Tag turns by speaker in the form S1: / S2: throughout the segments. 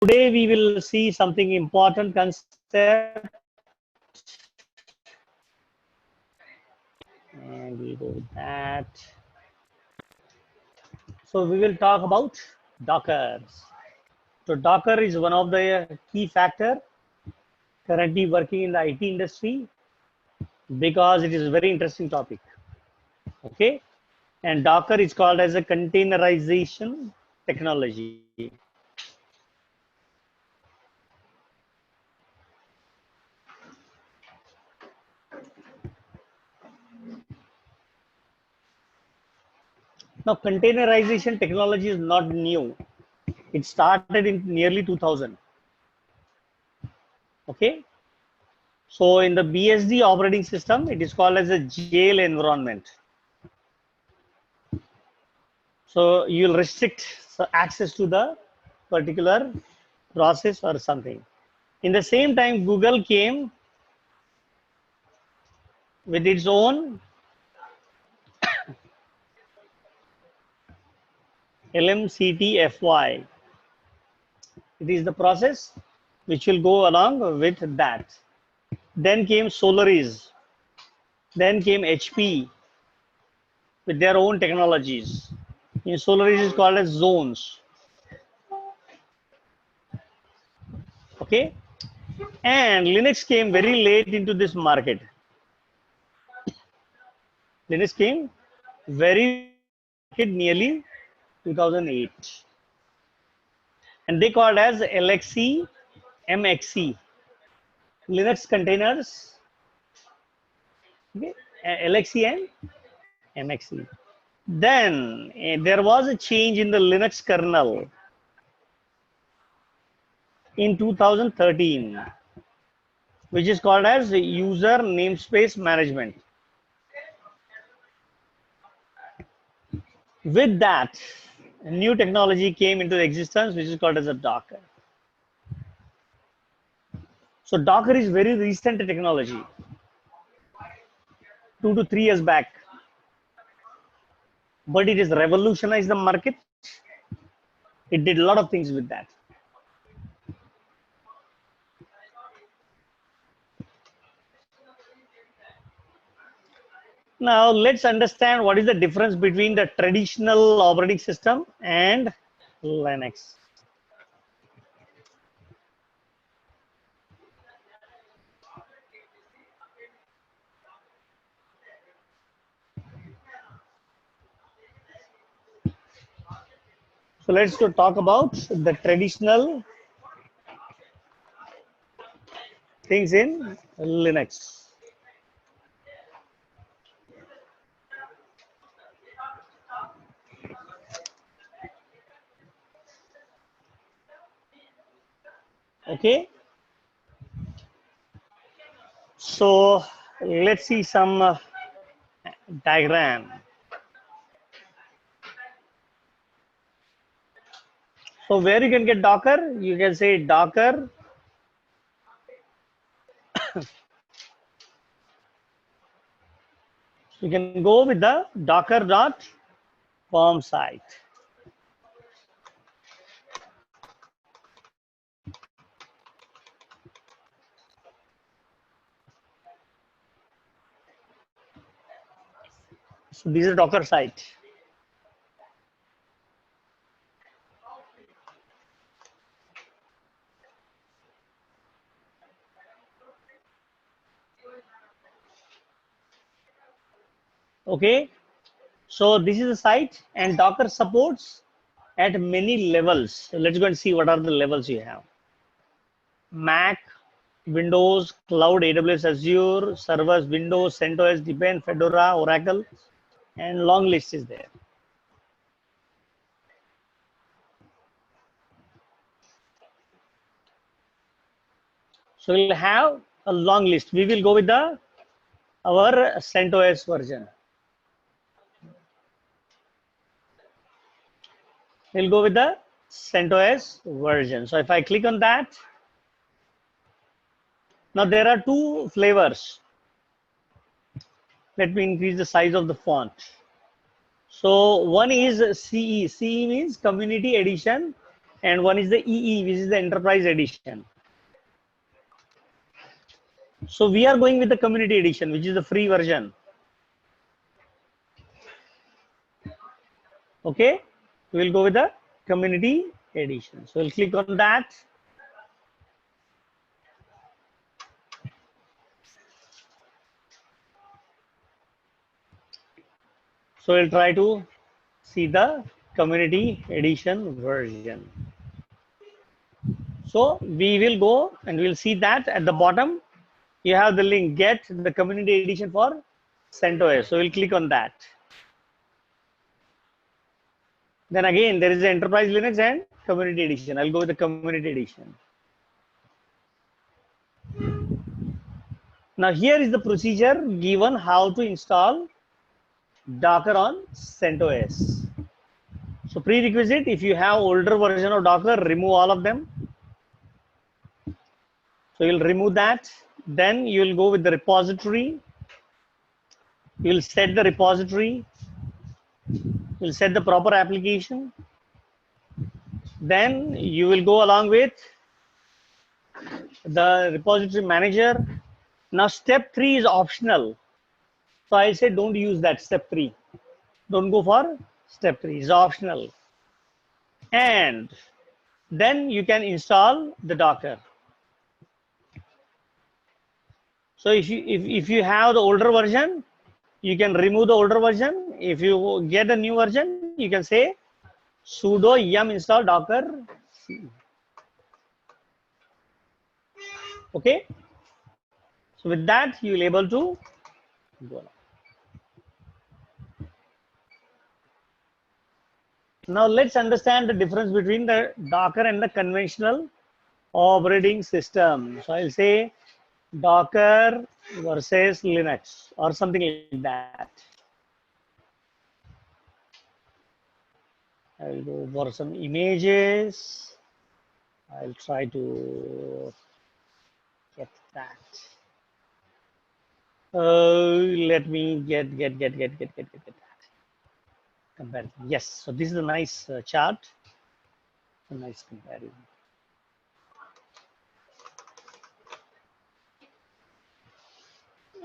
S1: Today we will see something important concept, and we'll go with that. So we will talk about Docker. So Docker is one of the key factor currently working in the IT industry because it is a very interesting topic. Okay, and Docker is called as a containerization technology. Now, containerization technology is not new. It started in nearly 2000. Okay. So in the BSD operating system, it is called as a jail environment. So you will restrict access to the particular process or something. In the same time, Google came with its own LMCTFY. It is the process which will go along with that. Then came Solaris. Then came HP with their own technologies. In Solaris is called as zones. Okay, and Linux came very late into this market. Linux came very nearly 2008, and they called as LXC, MXC, Linux containers. Okay, LXC and MXC. Then there was a change in the Linux kernel in 2013, which is called as user namespace management. With that, a new technology came into existence, which is called as a Docker. So Docker is very recent technology, 2 to 3 years back, but it has revolutionized the market. It did a lot of things with that. Now let's understand what is the difference between the traditional operating system and Linux. So let's talk about the traditional things in Linux. Okay. So let's see some diagram. So where you can get Docker, you can say Docker you can go with the docker.com site. So this is Docker site. Okay. So this is the site, and Docker supports at many levels. So let's go and see what are the levels you have. Mac, Windows, Cloud, AWS, Azure, servers, Windows, CentOS, Debian, Fedora, Oracle, and long list is there. So we'll have a long list. We will go with our CentOS version. We'll go with the CentOS version. So if I click on that, now there are two flavors. Let me increase the size of the font. So one is CE. CE means Community Edition and one is the EE, which is the Enterprise Edition. So we are going with the Community Edition, which is the free version. Okay, we'll go with the Community Edition. So we'll click on that. So we'll try to see the Community Edition version. So we will go and we'll see that at the bottom you have the link, get the Community Edition for CentOS. So we'll click on that. Then again there is the Enterprise Linux and Community Edition. I'll go with the Community Edition. Now here is the procedure given how to install Docker on CentOS. So prerequisite, if you have older version of Docker, remove all of them. So you'll remove that. Then you'll go with the repository. You'll set the repository. You'll set the proper application. Then you will go along with the repository manager. Now step 3 is optional. So I say don't use that step 3. Don't go for step 3. It's optional. And then you can install the Docker. So if you have the older version, you can remove the older version. If you get a new version, you can say sudo yum install docker. Okay. So with that, you will be able to go on. Now let's understand the difference between the Docker and the conventional operating system. So I'll say Docker versus Linux or something like that. I'll go for some images. I'll try to get that. Let me get that comparison. Yes, so this is a nice chart, a nice comparison.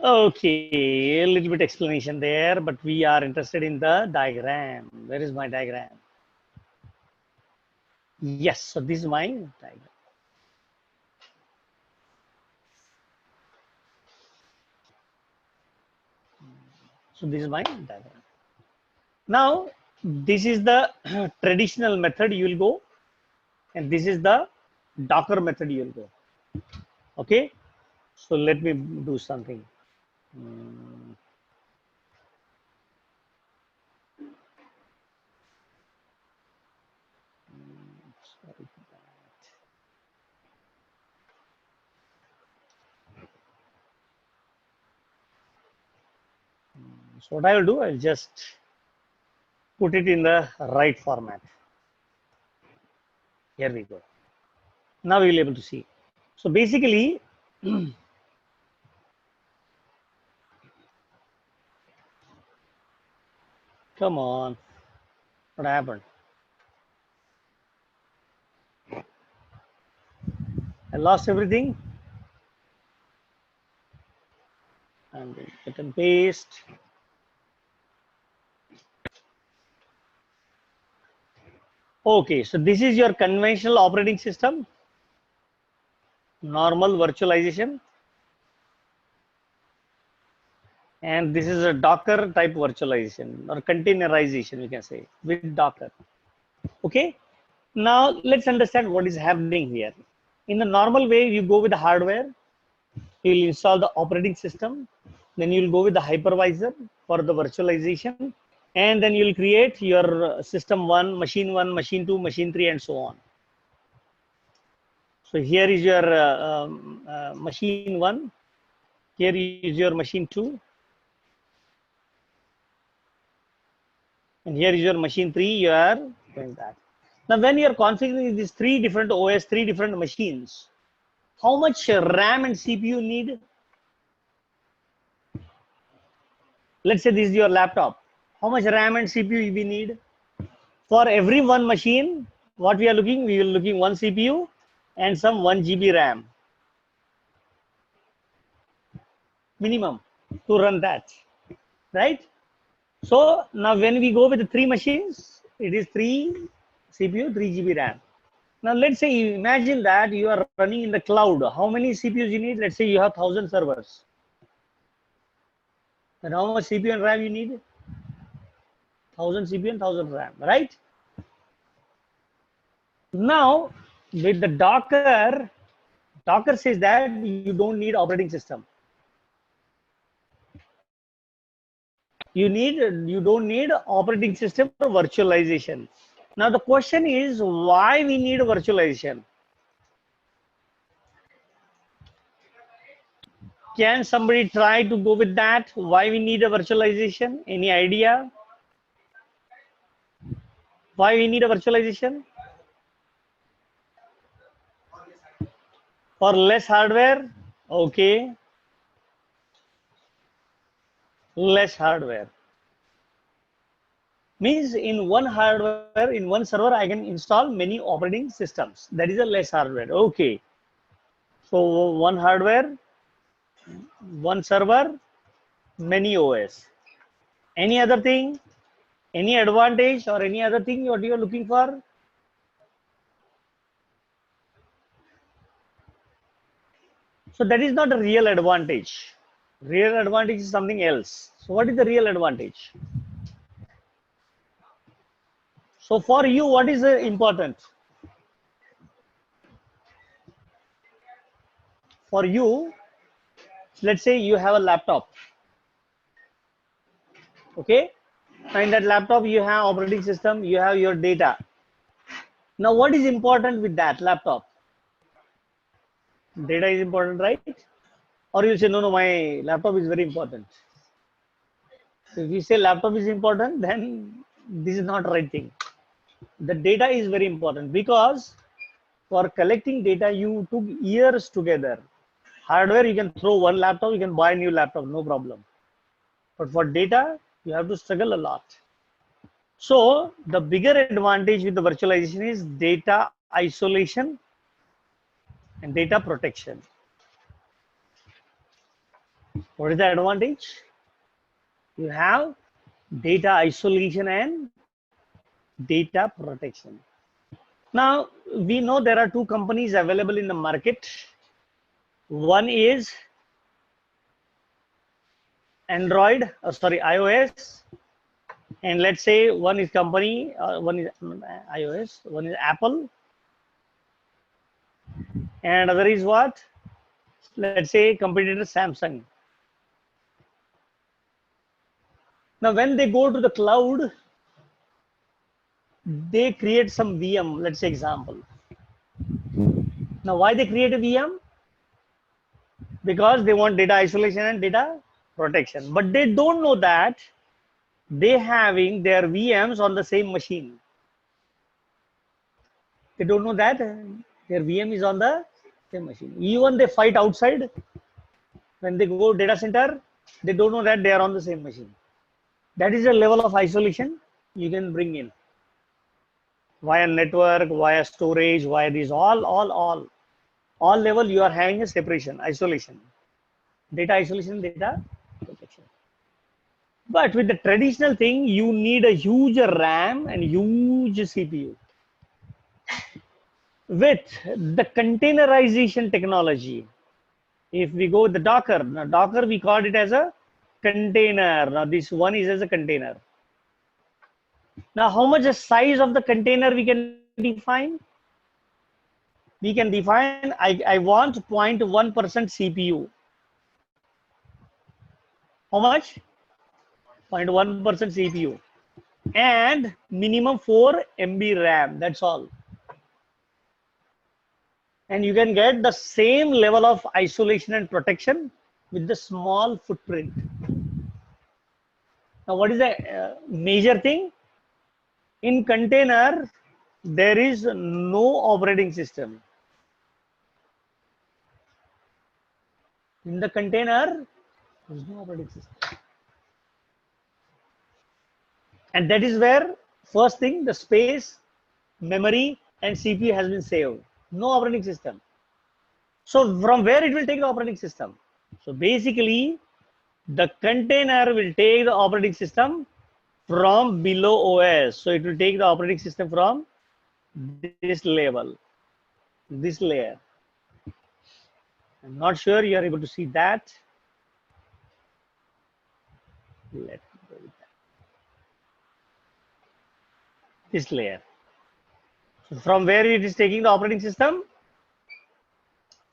S1: Okay, a little bit explanation there, but we are interested in the diagram. Where is my diagram? Yes, so this is my diagram. So this is my diagram. Now, this is the traditional method you will go, and this is the Docker method you will go. Okay, so let me do something. Sorry for that. So what I will do, I'll just put it in the right format. Here we go. Now we will be able to see. So basically, come on, what happened? I lost everything. And then cut and paste. Okay, so this is your conventional operating system, normal virtualization. And this is a Docker type virtualization or containerization, we can say, with Docker. Okay, now let's understand what is happening here. In the normal way, you go with the hardware, you will install the operating system, then you will go with the hypervisor for the virtualization, and then you will create your system 1, machine 2, machine 3, and so on. So here is your machine 1, here is your machine 2, and here is your machine 3, you are doing that. Now when you are configuring these 3 different OS, 3 different machines, how much RAM and CPU need? Let's say this is your laptop. How much RAM and CPU we need? For every one machine, what we are looking? We are looking one CPU and some 1 GB RAM minimum to run that, right? So now when we go with the 3 machines, it is 3 CPU, 3 GB RAM. Now let's say you imagine that you are running in the cloud. How many CPUs you need? Let's say you have 1,000 servers. And how much CPU and RAM you need? 1,000 CPU and 1,000 RAM, right? Now with the Docker says that you don't need operating system. You don't need operating system for virtualization. Now the question is why we need virtualization. Can somebody try to go with that? Why we need a virtualization? Any idea? Why we need a virtualization? For less hardware? Okay. Less hardware. Means in one hardware, in one server, I can install many operating systems. That is a less hardware. Okay. So one hardware, one server, many OS. Any other thing? Any advantage or any other thing what you are looking for? So that is not a real advantage. Real advantage is something else. So what is the real advantage? So for you, what is important? For you, let's say you have a laptop. Okay. Now in that laptop, you have operating system, you have your data. Now what is important with that laptop? Data is important, right? Or you say, no, my laptop is very important. So if you say laptop is important, then this is not right thing. The data is very important because for collecting data, you took years together. Hardware, you can throw one laptop, you can buy a new laptop, no problem. But for data, you have to struggle a lot. So the bigger advantage with the virtualization is data isolation and data protection. What is the advantage? You have data isolation and data protection. Now, we know there are two companies available in the market. One is iOS, and let's say one is one is iOS, one is Apple, and other is what? Let's say competitor Samsung. Now, when they go to the cloud, they create some VM, let's say example. Now, why they create a VM? Because they want data isolation and data protection. But they don't know that they having their VMs on the same machine. They don't know that their VM is on the same machine. Even they fight outside, when they go data center, they don't know that they are on the same machine. That is a level of isolation you can bring in. Via network, via storage, via these all level you are having a separation, isolation. Data isolation, data protection. But with the traditional thing, you need a huge RAM and huge CPU. With the containerization technology, if we go with the Docker, now Docker we called it as a container. Now this one is as a container. Now how much the size of the container we can define? We can define, I want 0.1% CPU. How much? 0.1% CPU. And minimum 4 MB RAM, that's all. And you can get the same level of isolation and protection with the small footprint. Now, what is the major thing? In container, there is no operating system. In the container, there is no operating system. And that is where, first thing, the space, memory, and CPU has been saved. No operating system. So from where it will take the operating system? So basically, the container will take the operating system from below OS. So it will take the operating system from this level, this layer. I'm not sure you are able to see that. Let me go with that. This layer. So from where it is taking the operating system?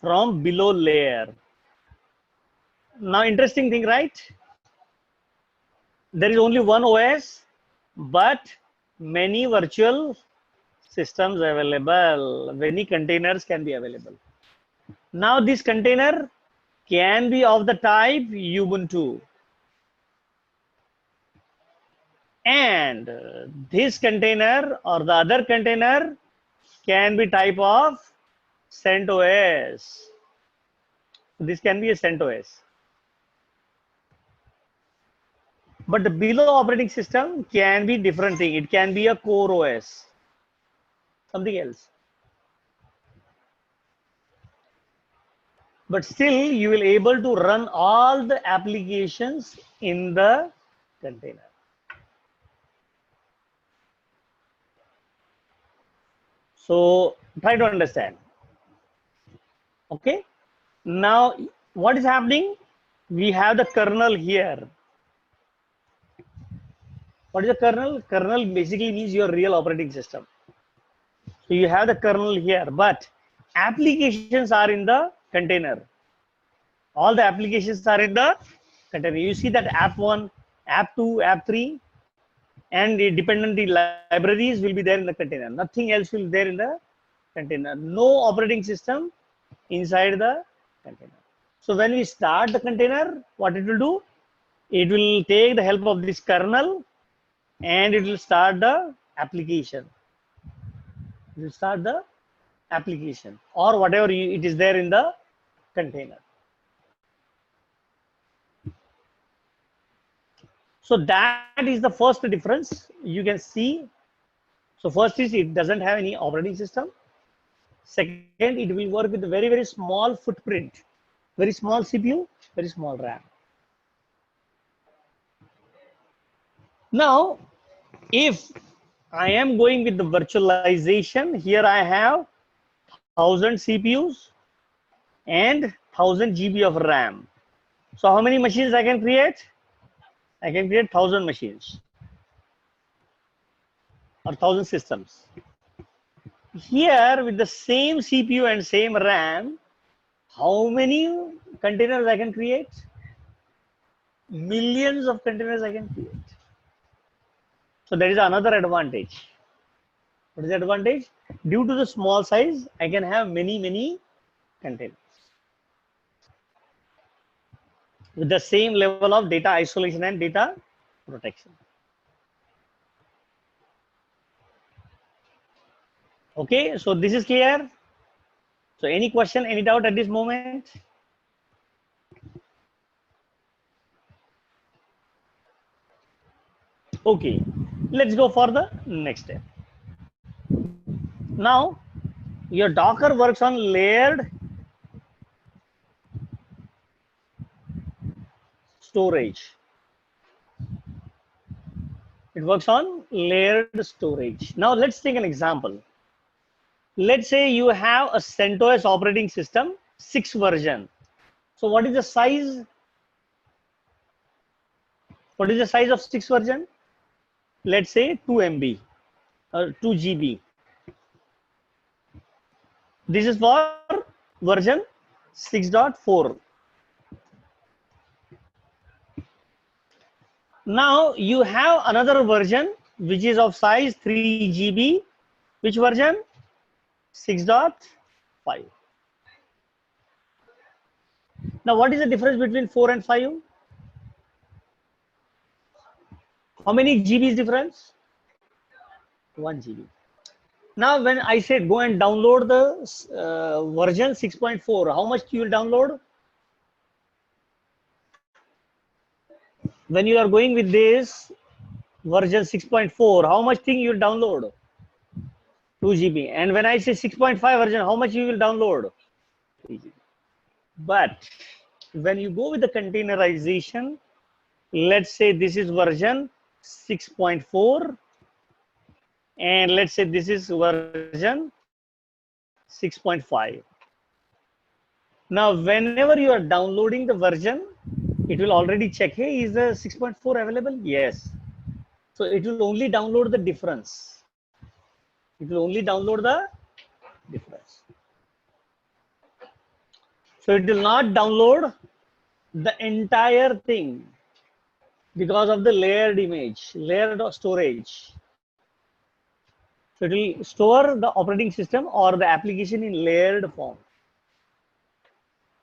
S1: From below layer. Now, interesting thing, right? There is only one OS, but many virtual systems available. Many containers can be available. Now, this container can be of the type Ubuntu. And this container or the other container can be type of CentOS. This can be a CentOS. But the below operating system can be different thing. It can be a core OS, something else. But still, you will able to run all the applications in the container. So try to understand. Okay. Now, what is happening? We have the kernel here. What is a kernel? Kernel basically means your real operating system. So you have the kernel here, but applications are in the container. All the applications are in the container. You see that app 1, app 2, app 3, and the dependency libraries will be there in the container. Nothing else will be there in the container. No operating system inside the container. So when we start the container, what it will do? It will take the help of this kernel and it will start the application. It will start the application or whatever it is there in the container. So that is the first difference you can see. So first is it doesn't have any operating system. Second, it will work with a very, very small footprint, very small CPU, very small RAM. Now, if I am going with the virtualization, here I have 1000 CPUs and 1000 GB of RAM. So how many machines I can create? I can create 1000 machines or 1000 systems. Here with the same CPU and same RAM, how many containers I can create? Millions of containers I can create. So that is another advantage. What is the advantage? Due to the small size, I can have many containers with the same level of data isolation and data protection. Okay, so this is clear. So any question, any doubt at this moment? Okay, let's go for the next step. Now, your Docker works on layered storage. It works on layered storage. Now, let's take an example. Let's say you have a CentOS operating system, 6 version. So what is the size? What is the size of 6 version? Let's say 2 MB or 2 GB. This is for version 6.4. Now you have another version which is of size 3 GB. Which version? 6.5. Now what is the difference between 4 and 5? How many GB is difference? 1 GB. Now when I said go and download the version 6.4, how much you will download? When you are going with this version 6.4, how much thing you will download? 2 GB. And when I say 6.5 version, how much you will download? 3 GB. But when you go with the containerization, let's say this is version 6.4, and let's say this is version 6.5. Now, whenever you are downloading the version, it will already check, hey, is the 6.4 available? Yes. So it will only download the difference. It will only download the difference. So it will not download the entire thing because of the layered image, layered storage. So it will store the operating system or the application in layered form.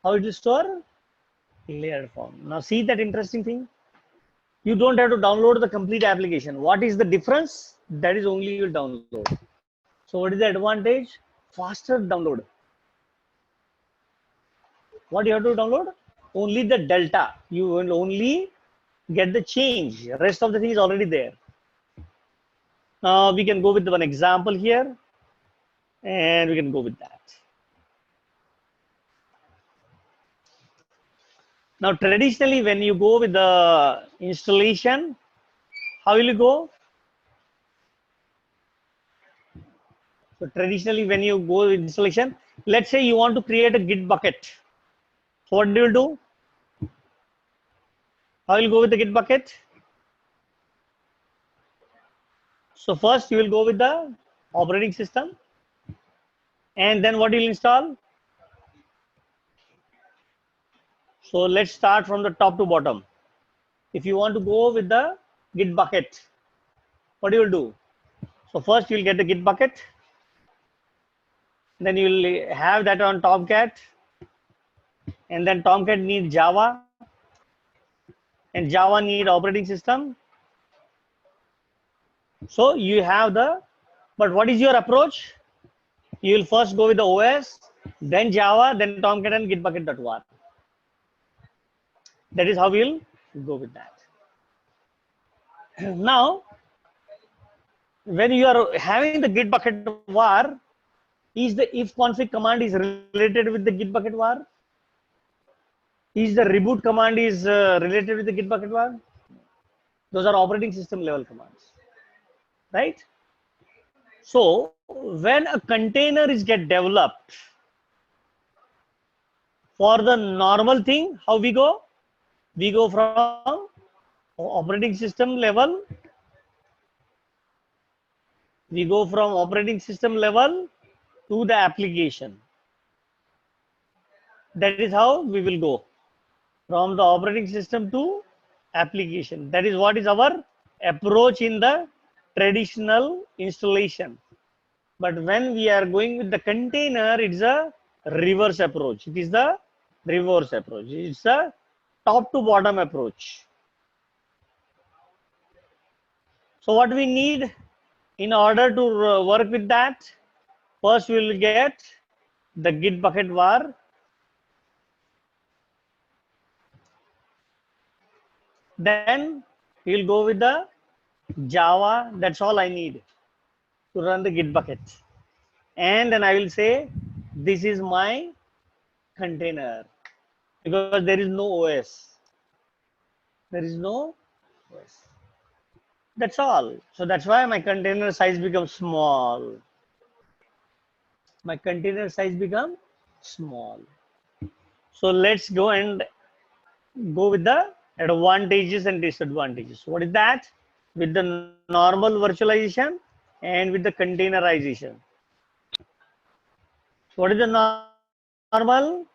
S1: How it will store? Layered form. Now see that interesting thing? You don't have to download the complete application. What is the difference? That is only you download. So what is the advantage? Faster download. What you have to download? Only the delta. You will only get the change. Rest of the thing is already there. Now we can go with one example here, and we can go with that. Now traditionally, when you go with the installation, how will you go? So traditionally, when you go with installation, let's say you want to create a Git bucket. So what do you do? How will you go with the Git bucket? So first you will go with the operating system, and then what you will install? So let's start from the top to bottom. If you want to go with the Git bucket, what you will do? So first you will get the Git bucket, then you will have that on Tomcat, and then Tomcat needs Java, and Java need operating system. So you have the, but what is your approach? You will first go with the OS, then Java, then Tomcat and Gitbucket.war. That is how we'll go with that. Now, when you are having the Gitbucket.war, is the if config command is related with the Gitbucket.war? Is the reboot command is related with the Gitbucket.war? Those are operating system level commands, right? So when a container is get developed for the normal thing, how we go? We go from operating system level. We go from operating system level to the application. That is how we will go from the operating system to application. That is what is our approach in the traditional installation. But when we are going with the container, it's a reverse approach. It is the reverse approach. It's a top to bottom approach. So what we need in order to work with that, first we will get the Git bucket var. Then we'll go with the Java. That's all I need to run the Git bucket. And then I will say, this is my container, because there is no OS. There is no OS. That's all. So that's why my container size becomes small. My container size becomes small. So let's go and go with the advantages and disadvantages. What is that? With the normal virtualization and with the containerization. So what is the normal?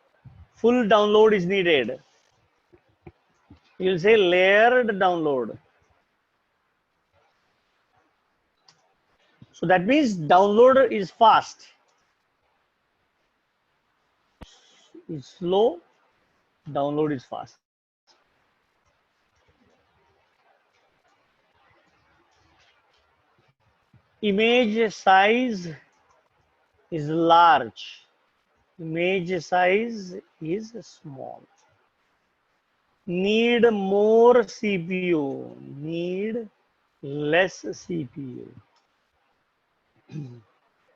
S1: Full download is needed. You'll say layered download. So that means download is fast. Is slow, download is fast. Image size is large. Image size is small. Need more CPU. Need less CPU.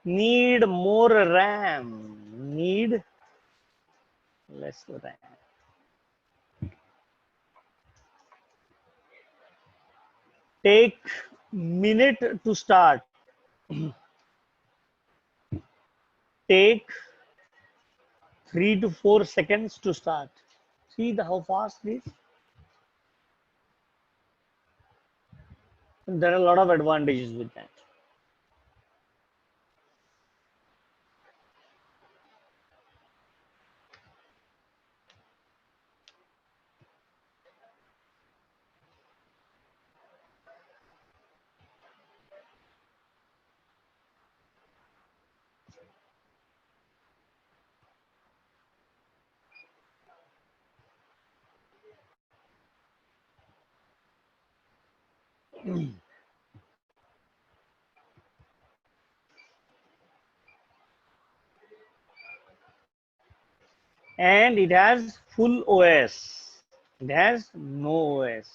S1: Need more RAM. Need less RAM. Take minute to start. Take 3 to 4 seconds to start. See how fast it is. There are a lot of advantages with that. And it has full OS. It has no OS.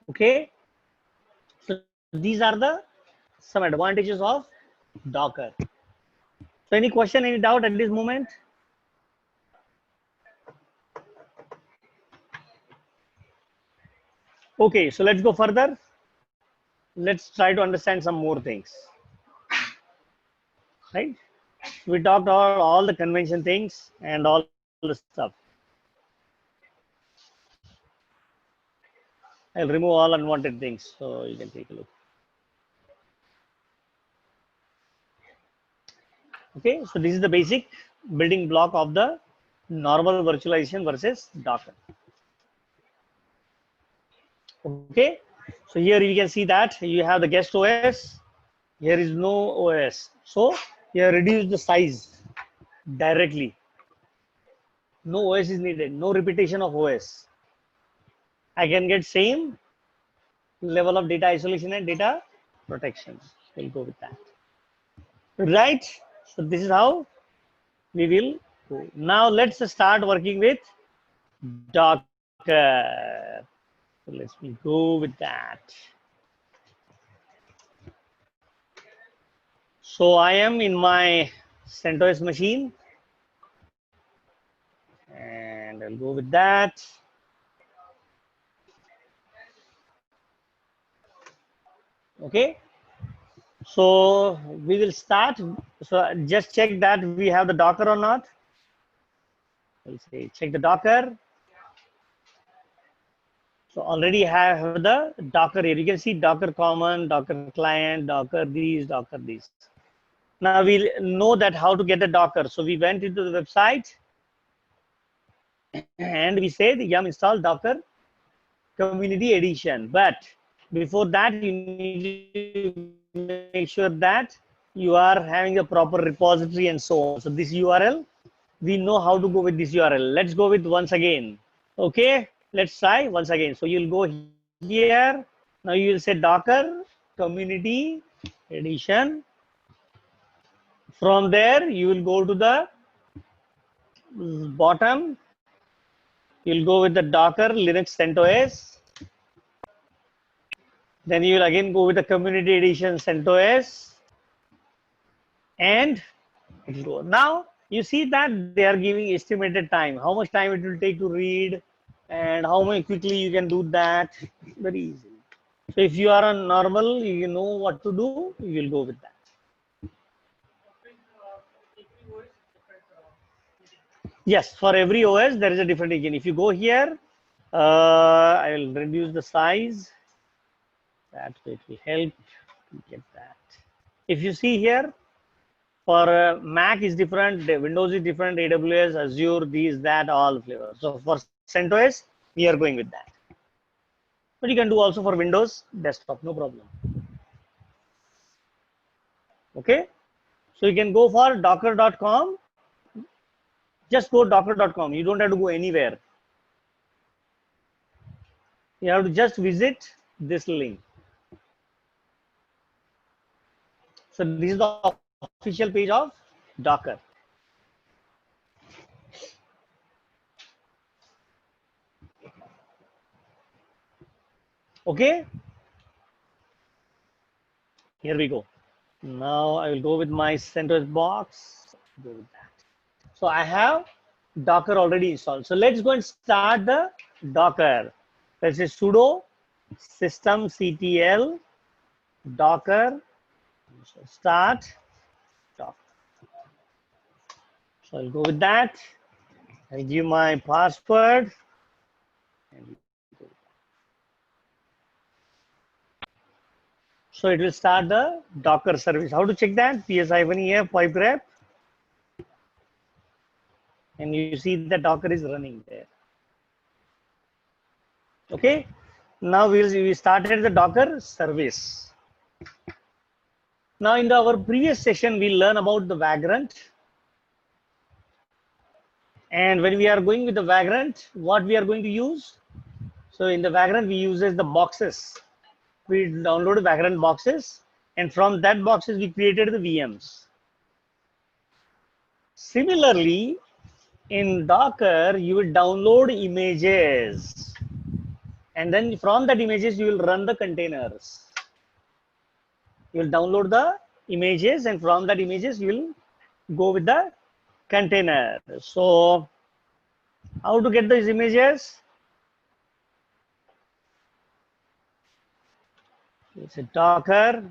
S1: Okay, so these are the some advantages of Docker. So any question, any doubt at this moment? Okay, so let's go further. Let's try to understand some more things. Right? We talked about all the convention things and all the stuff. I'll remove all unwanted things so you can take a look. Okay, so this is the basic building block of the normal virtualization versus Docker. Okay, so here you can see that you have the guest OS. Here is no OS. So here reduce the size directly. No OS is needed. No repetition of OS. I can get same level of data isolation and data protection. We'll go with that. Right. So this is how we will go. Now let's start working with Docker. So let's go with that. So I am in my CentOS machine and I'll go with that. Okay. So we will start. So just check that we have the Docker or not. I'll say check the Docker. So already have the Docker here. You can see Docker common, Docker client, Docker these, Docker these. Now we know that how to get the Docker. So we went into the website and we said yum install Docker community edition. But before that, you need to make sure that you are having a proper repository and so on. So this URL, we know how to go with this URL. Let's go with once again. Okay, let's try once again. So you'll go here. Now you will say Docker community edition. From there, you will go to the bottom. You'll go with the Docker Linux CentOS. Then you will again go with the community edition CentOS. And go. Now you see that they are giving estimated time, how much time it will take to read and how much quickly you can do that. Very easy. So if you are on normal, you know what to do, you will go with that. Yes, for every OS there is a different engine. If you go here, I will reduce the size. That way it will help to get that. If you see here, for Mac is different, Windows is different, AWS, Azure, these, that, all flavors. So for CentOS, we are going with that. But you can do also for Windows desktop, no problem. Okay. So you can go for docker.com Just go docker.com. You don't have to go anywhere. You have to just visit this link. So this is the official page of Docker. Okay. Here we go. Now I will go with my CentOS box. Go with that. So I have Docker already installed. So let's go and start the Docker. Let's say sudo systemctl docker start Docker. So I'll go with that. I'll give my password. So it will start the Docker service. How to check that? ps-ef pipe and you see the Docker is running there. Okay. Now we started the Docker service. Now in our previous session, we learned about the Vagrant. And when we are going with the Vagrant, what we are going to use? So in the Vagrant, we uses the boxes. We downloaded Vagrant boxes, and from that boxes, we created the VMs. Similarly, in Docker, you will download images. And then from that images, you will run the containers. You will download the images, and from that images, you will go with the container. So how to get these images? It's a Docker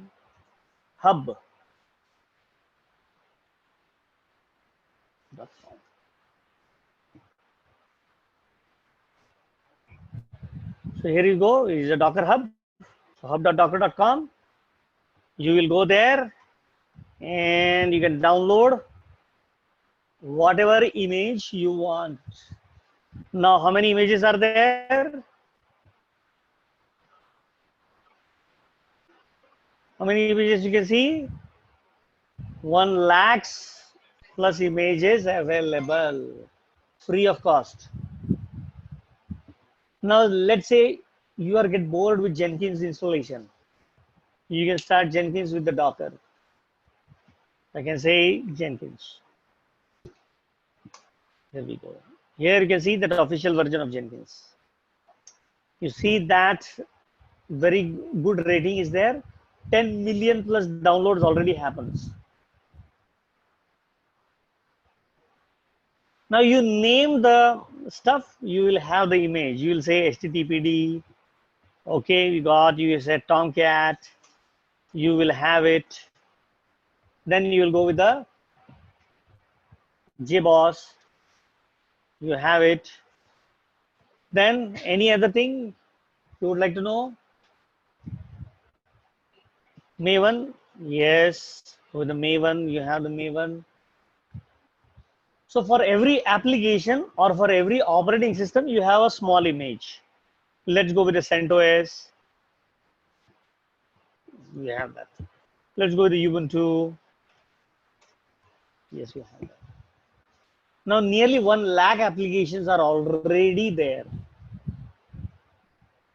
S1: hub. So here you go, is a Docker hub. So hub.docker.com. You will go there and you can download whatever image you want. Now, how many images are there? How many images you can see? 1 lakhs plus images available, free of cost. Now, let's say you are get bored with Jenkins installation. You can start Jenkins with the Docker. I can say Jenkins. Here we go. Here you can see that official version of Jenkins. You see that very good rating is there. 10 million plus downloads already happens. Now you name the stuff, you will have the image. You will say HTTPD. Okay, we got, you said Tomcat. You will have it. Then you will go with the JBoss. You have it. Then any other thing you would like to know? Maven, yes. With the Maven, you have the Maven. So for every application or for every operating system, you have a small image. Let's go with the CentOS. We have that. Let's go with the Ubuntu. Yes, we have that. Now nearly 1 lakh applications are already there.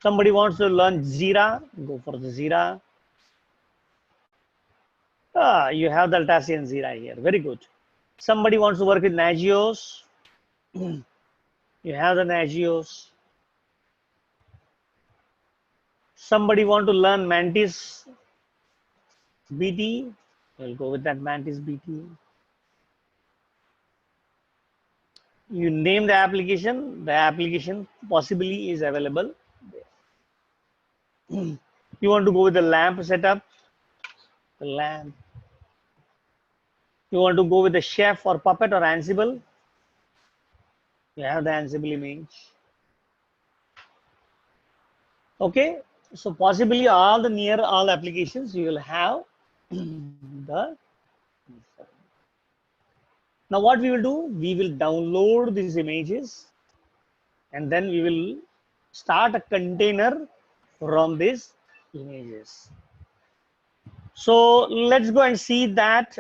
S1: Somebody wants to learn Jira, go for the Jira. You have the Atlassian Jira here. Very good. Somebody wants to work with Nagios. You have the Nagios. Somebody want to learn Mantis BT. We'll go with that Mantis BT. You name the application possibly is available there. You want to go with the LAMP setup, the LAMP. You want to go with the Chef or Puppet or Ansible. You have the Ansible image. Okay, so possibly all the near all applications you will have the. Now what we will do, we will download these images and then we will start a container from these images. So let's go and see that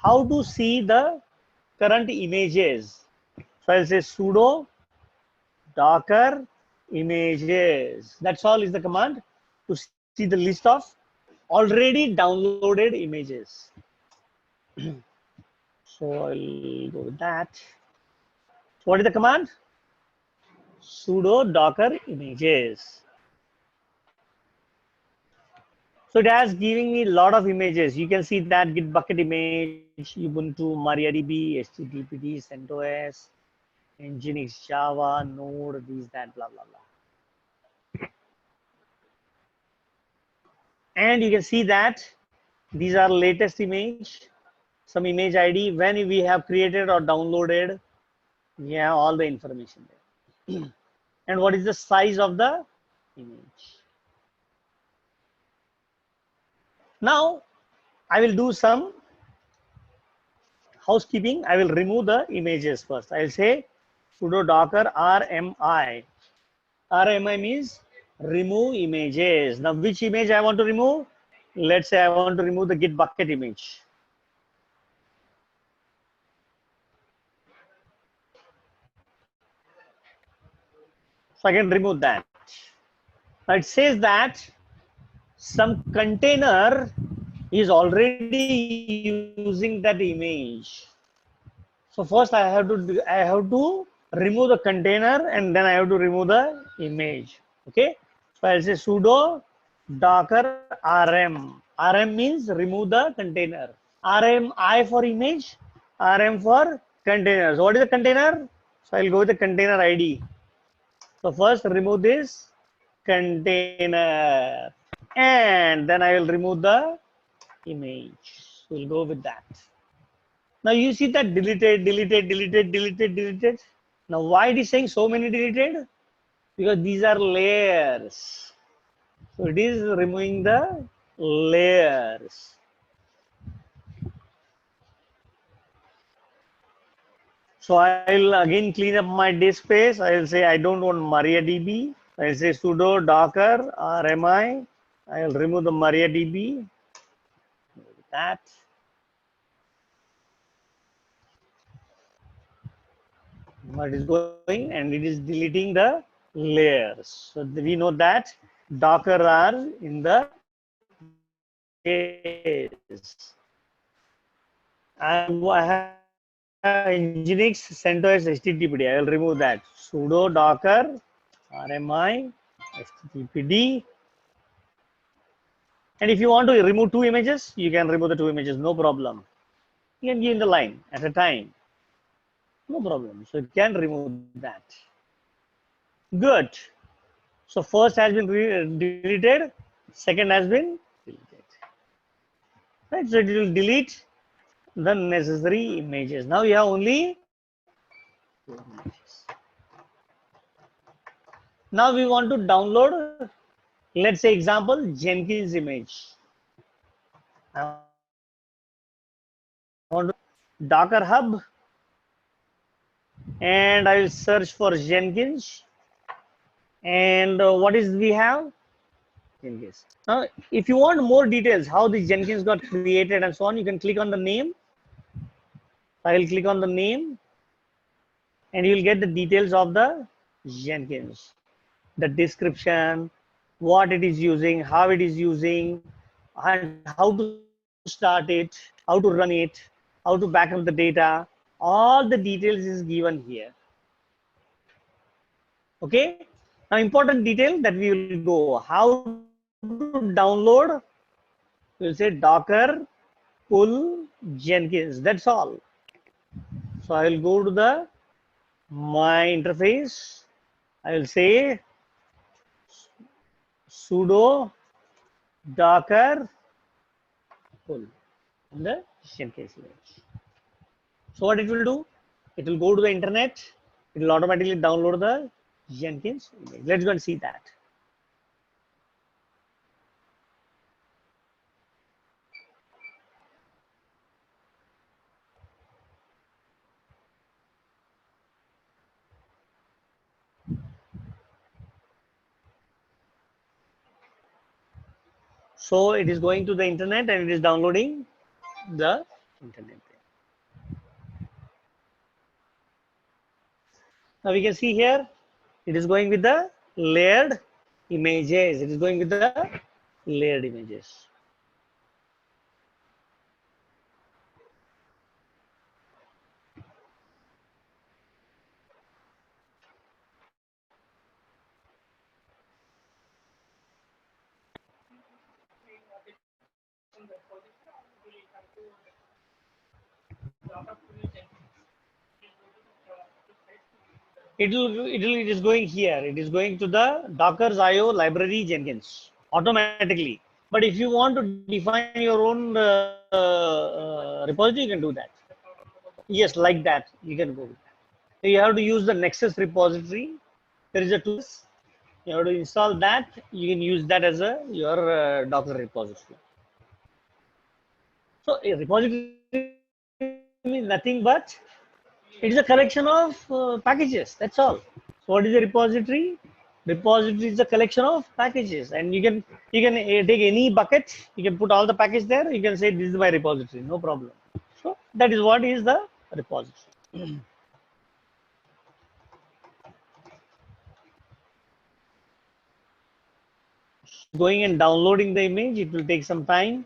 S1: how to see the current images. So I'll say sudo docker images. That's all is the command to see the list of already downloaded images. So I'll go with that. So what is the command? Sudo docker images. So it has giving me a lot of images. You can see that Git bucket image, Ubuntu, MariaDB, HTTPD, CentOS, Nginx, Java, Node, these, that, blah, blah, blah. And you can see that these are latest image, some image ID. When we have created or downloaded, we have all the information there. And what is the size of the image? Now, I will do some housekeeping. I will remove the images first. I will say sudo docker RMI. RMI means remove images. Now, which image I want to remove? Let's say I want to remove the Git bucket image. So I can remove that. Now it says that some container is already using that image. So first I have to remove the container and then I have to remove the image. Okay. So I'll say sudo docker rm. Rm means remove the container. RMI for image, RM for container. So what is the container? So I'll go with the container ID. So first remove this container and then I will remove the image. So we'll go with that. Now you see that deleted, deleted, deleted, deleted, deleted. Now why it is saying so many deleted? Because these are layers. So it is removing the layers. So I'll again clean up my disk space. I'll say I don't want MariaDB. I'll say sudo docker rmi. I'll remove the MariaDB. That. What is going, and it is deleting the layers. So we know that Docker are in the case. I have Nginx CentOS HTTPD. I will remove that. Sudo docker rmi httpd. And if you want to remove two images, you can remove the two images, no problem. You can give in the line at a time. No problem. So you can remove that. Good. So first has been deleted, second has been deleted. Right. So it will delete the necessary images. Now you have only two images. Now we want to download, let's say example, Jenkins image. I want to Docker Hub and I will search for Jenkins. And what is we have? Jenkins. Now, if you want more details, how the Jenkins got created and so on, you can click on the name. I will click on the name and you will get the details of the Jenkins, the description, what it is using, how it is using, and how to start it, how to run it, how to back up the data. All the details is given here. Okay. Now, important detail that we will go, how to download. We'll say Docker pull Jenkins. That's all. So I will go to the my interface. I will say sudo docker pull in the Jenkins image. So what it will do? It will go to the internet. It will automatically download the Jenkins image. Let's go and see that. So it is going to the internet and it is downloading the internet. Now we can see here, it is going with the layered images. It is going with the layered images. It is going here. It is going to the Docker's IO library Jenkins automatically. But if you want to define your own repository, you can do that. Yes, like that, you can go with that. So you have to use the Nexus repository. There is a tool. You have to install that. You can use that as a your Docker repository. So a repository means nothing but it is a collection of packages. That's all. So what is a repository? Repository is a collection of packages, and you can take any bucket. You can put all the package there. You can say this is my repository. No problem. So that is what is the repository. Going and downloading the image, it will take some time.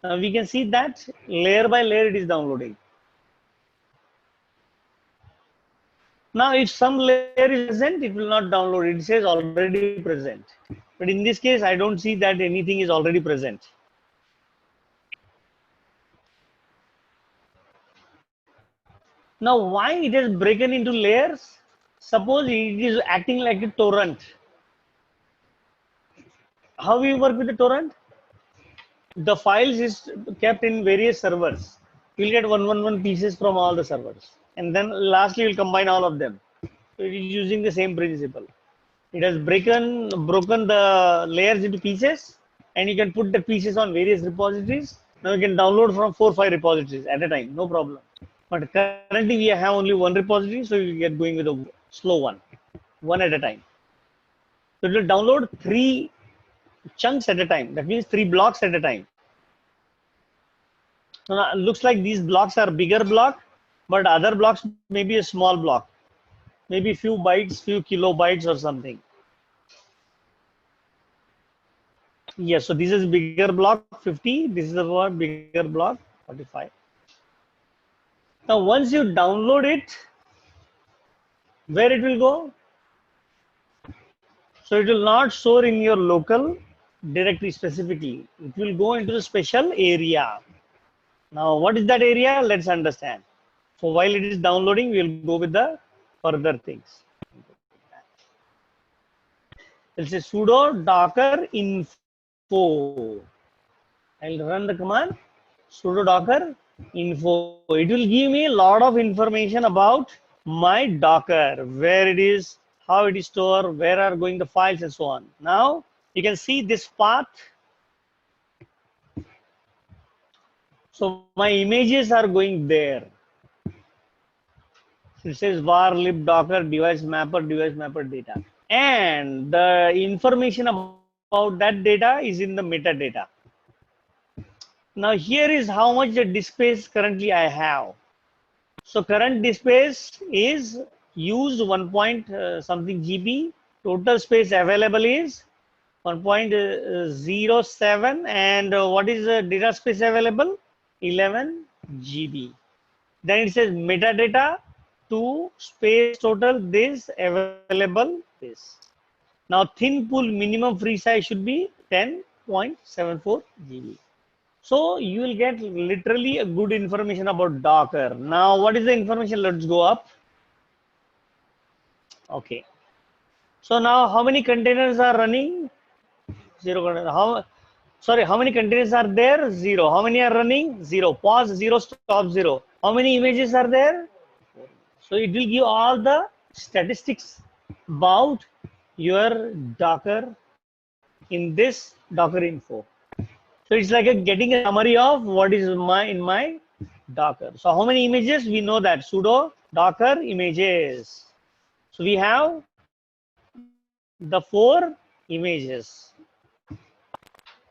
S1: We can see that layer by layer it is downloading. Now, if some layer is present, it will not download. It says already present. But in this case, I don't see that anything is already present. Now, why it is broken into layers? Suppose it is acting like a torrent. How we work with the torrent? The files is kept in various servers. You'll get 111 pieces from all the servers. And then lastly, you'll combine all of them. So it is using the same principle. It has broken the layers into pieces, and you can put the pieces on various repositories. Now you can download from 4 or 5 repositories at a time, no problem. But currently we have only one repository, so you get going with a slow one at a time. So it will download 3 chunks at a time. That means 3 blocks at a time. Now, looks like these blocks are bigger block, but other blocks may be a small block, maybe few bytes, few kilobytes or something. Yes, so this is bigger block 50. This is the bigger block 45. Now, once you download it, where it will go? So it will not store in your local directory specifically. It will go into the special area. Now, what is that area? Let's understand. So while it is downloading, we'll go with the further things. Let's say sudo docker info. I'll run the command sudo docker info. It will give me a lot of information about my Docker, where it is, how it is stored, where are going the files, and so on. Now you can see this path. So my images are going there. It says var lib docker device mapper data, and the information about that data is in the metadata. Now here is how much the disk space currently I have. So current disk space is used 1 point something GB. Total space available is 1.07, and what is the data space available? 11 GB. Then it says metadata to space total this available this. Now thin pool minimum free size should be 10.74 GB. So you will get literally a good information about Docker. Now what is the information? Let's go up. Okay. So now how many containers are running? 0. How many containers are there? 0. How many are running? 0. Pause 0, stop 0. How many images are there? So it will give all the statistics about your Docker in this Docker info. So it's like getting a summary of what is in my Docker. So how many images? We know that sudo docker images. So we have the 4 images.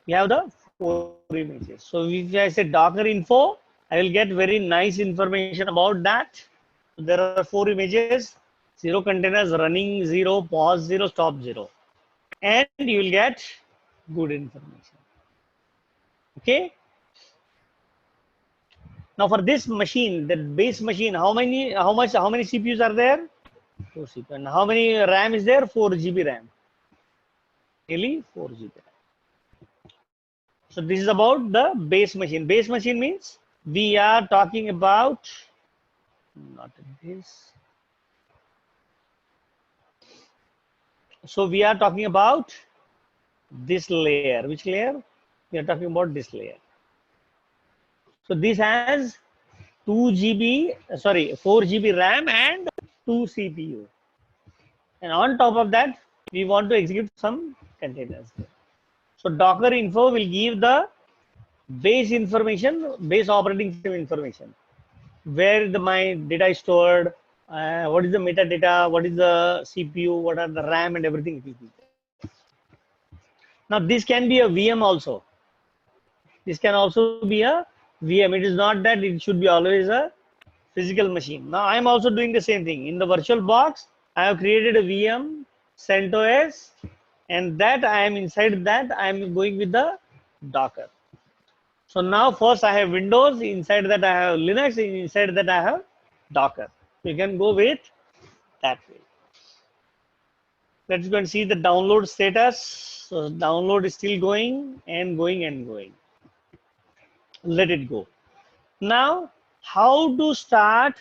S1: We have the 4 images. So if I say Docker info, I will get very nice information about that. There are 4 images. 0 containers, running 0, pause 0, stop 0. And you will get good information. Okay. Now for this machine, the base machine, how many CPUs are there? 4 CPU. And how many RAM is there? 4 GB RAM. Really 4 GB RAM. So this is about the base machine. Base machine means we are talking about not this. So we are talking about this layer. Which layer? We are talking about this layer. So this has 4 GB RAM and 2 CPU. And on top of that, we want to execute some containers. So Docker info will give the base information, base operating system information. Where my data is stored, what is the metadata, what is the CPU, what are the RAM and everything it will be. Now this can be a VM also. This can also be a VM. It is not that it should be always a physical machine. Now I am also doing the same thing. In the VirtualBox, I have created a VM, CentOS, and that I am inside that I am going with the Docker. So now first I have Windows, inside that I have Linux, inside that I have Docker. You can go with that way. Let's go and see the download status. So download is still going and going and going. Let it go. Now, how to start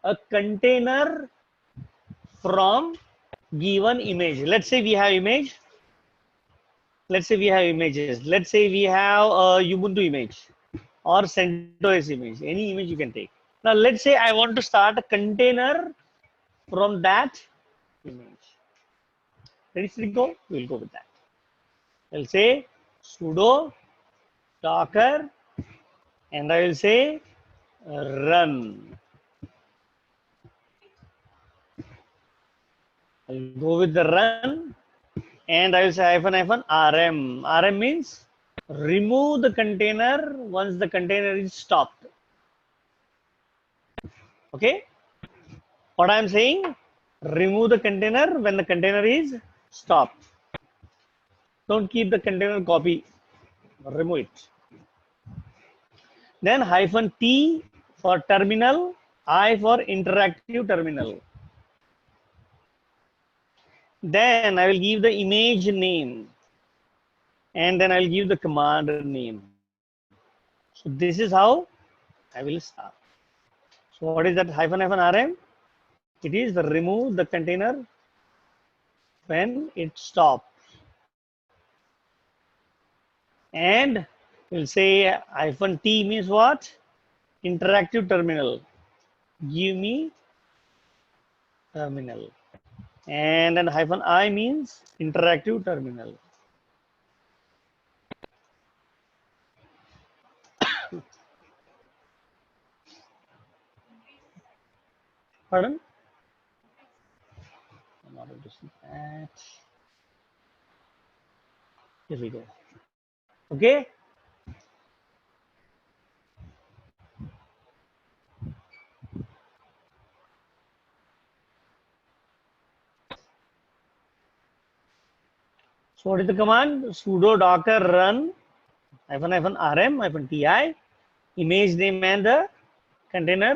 S1: a container from given image? Let's say we have image. Let's say we have images. Let's say we have a Ubuntu image or CentOS image. Any image you can take. Now, let's say I want to start a container from that image. Ready to go? We'll go with that. I'll say sudo docker and I will say run. I'll go with the run and I will say -rm. rm means remove the container once the container is stopped. Okay? What I am saying? Remove the container when the container is stopped. Don't keep the container copy. Remove it. Then -t for terminal, I for interactive terminal. Then I will give the image name and then I will give the command name. So this is how I will start. So what is that -rm? It is remove the container when it stops. And we'll say -t means what? Interactive terminal. Give me terminal. And then -i means interactive terminal. Pardon? I'm not able to see that. Here we go. Okay. So what is the command? Sudo docker run -rm -ti image name and the container.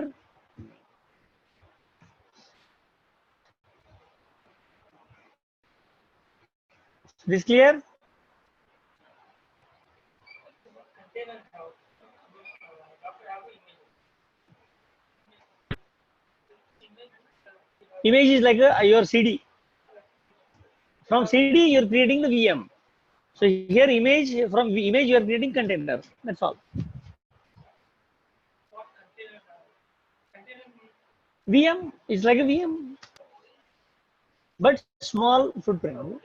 S1: This clear? Image is like your CD. From CD, you're creating the VM. So here image, from image, you are creating container. That's all. VM is like a VM, but small footprint.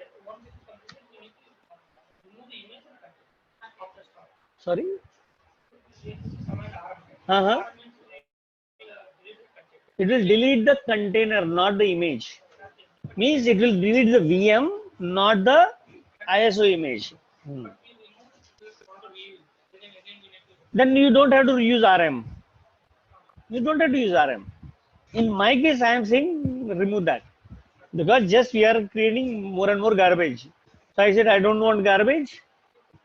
S1: Sorry? It will delete the container, not the image. Means it will delete the VM, not the ISO image. Then you don't have to use RM. You don't have to use RM. In my case, I am saying remove that. because just we are creating more and more garbage. So I said, I don't want garbage.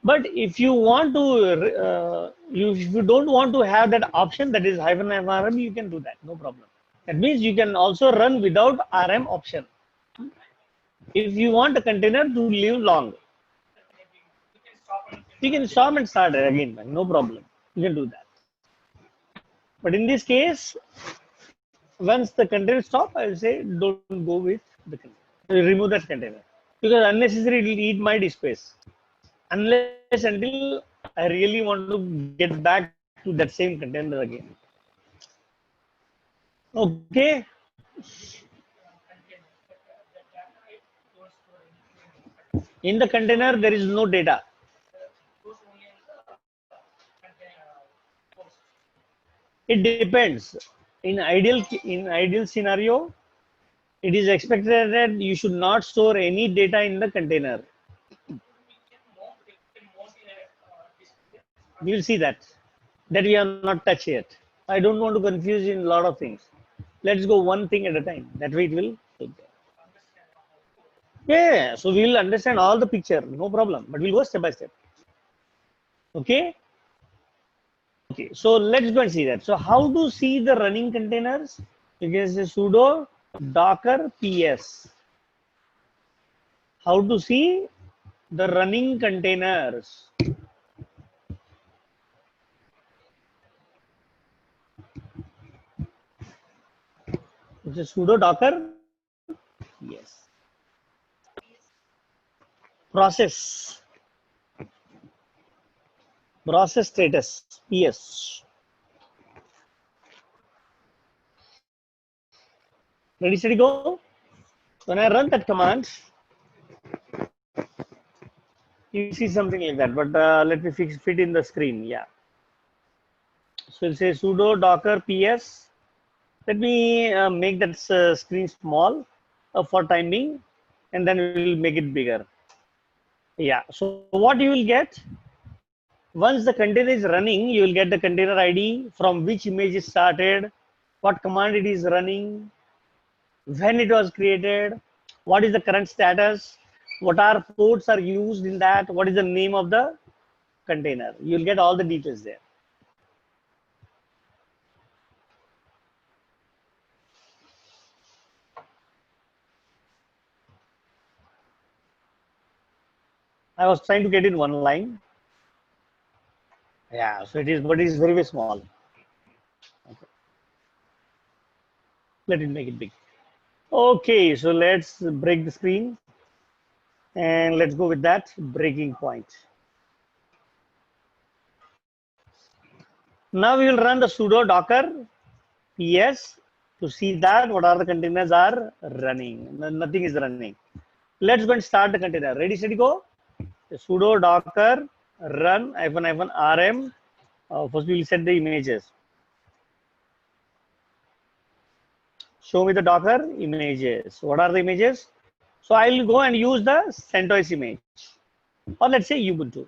S1: But if you want to, if you don't want to have that option, that is hyphen RM, you can do that, no problem. That means you can also run without RM option. If you want a container to live long, you can stop and start it again, no problem. You can do that. But in this case, once the container stop, I will say don't go with the container. Remove that container because unnecessary it will eat my disk space. Unless until I really want to get back to that same container again. Okay. In the container, there is no data. It depends. In ideal scenario, it is expected that you should not store any data in the container. We will see that we have not touched yet. I don't want to confuse in a lot of things. Let's go one thing at a time. That way it will. Yeah, so we will understand all the picture, no problem. But we'll go step by step. Okay. Okay. So let's go and see that. So how to see the running containers? You can say sudo docker ps. How to see the running containers? It's a sudo docker. Yes. Process. Process status. PS. Ready, steady, go. When I run that command, you see something like that. But let me fit in the screen. Yeah. So we'll say sudo docker ps. Let me make that screen small for time being, and then we will make it bigger. Yeah. So what you will get once the container is running, you will get the container ID from which image is started, what command it is running, when it was created, what is the current status, what are ports are used in that, what is the name of the container. You will get all the details there. I was trying to get in one line. Yeah, so it is, but it is very, very small. Okay. Let it make it big. Okay, so let's break the screen and let's go with that breaking point. Now we will run the sudo docker ps to see that what are the containers are running. Nothing is running. Let's go and start the container. Ready, steady, go. The sudo docker run -rm. First we will set the images. Show me the docker images. What are the images? So I will go and use the CentOS image, or let's say Ubuntu.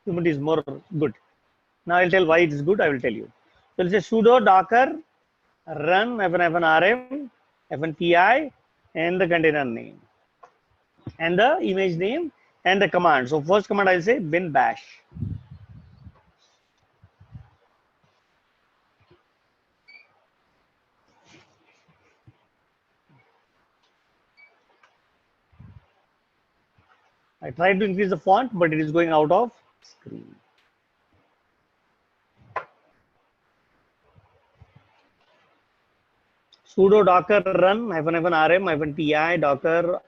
S1: Ubuntu is more good. Now I'll tell why it is good. I will tell you. So let's say sudo docker run -rm -pi and the container name and the image name and the command. So first command I'll say bin bash. I tried to increase the font, but it is going out of screen. Sudo docker run -rm -pi docker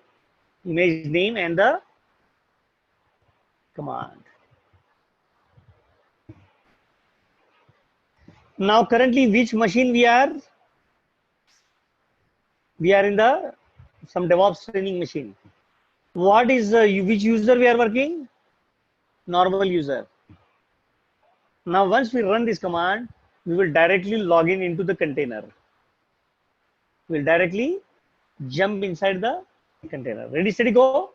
S1: image name and the command. Now currently which machine we are? We are in the some DevOps training machine. What is which user we are working? Normal user. Now once we run this command, we will directly log in into the container. We'll directly jump inside the container. Ready, steady, go.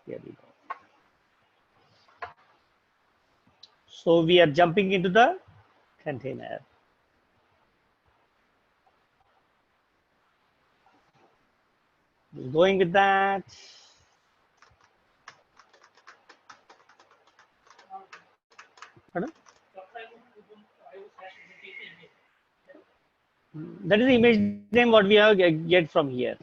S1: Here we go. So we are jumping into the container. Going with that. Pardon? That is the image name what we have get from here.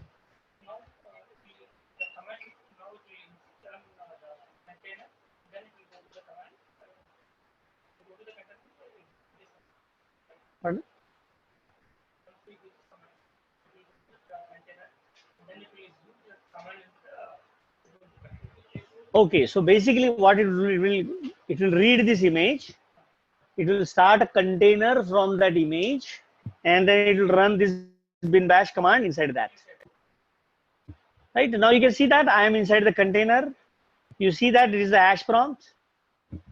S1: Pardon? Okay, so basically what it will read this image. It will start a container from that image, and then it will run this bin bash command inside that. Right now you can see that I am inside the container. You see that it is the hash prompt,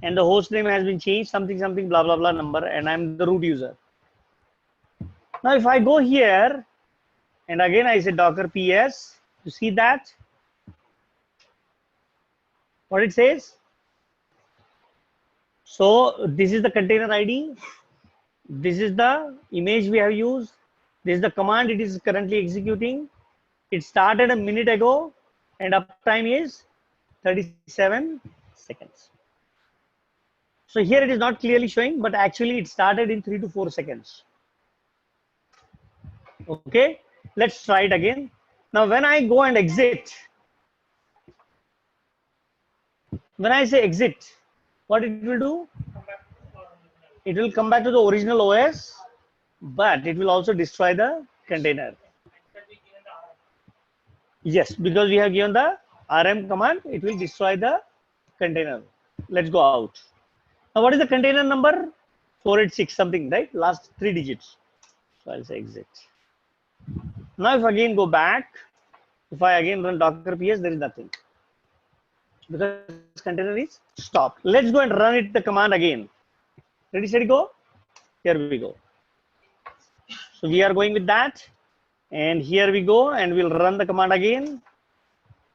S1: and the host name has been changed, something something blah blah blah number, and I'm the root user. Now if I go here, and again I say docker ps, you see that what it says. So this is the container ID. This is the image we have used. This is the command it is currently executing. It started a minute ago, and uptime is 37 seconds. So here it is not clearly showing, but actually it started in 3 to 4 seconds. Okay, let's try it again. Now when I go and exit, when I say exit, what it will do? It will come back to the original OS, but it will also destroy the container. Yes, because we have given the rm command, it will destroy the container. Let's go out. Now what is the container number? 486 something, right? Last 3 digits. So I'll say exit. Now if I again go back, if I again run docker ps, there is nothing, because container is stopped. Let's go and run it the command again. Ready, steady, go. Here we go. So we are going with that, and here we go, and we'll run the command again.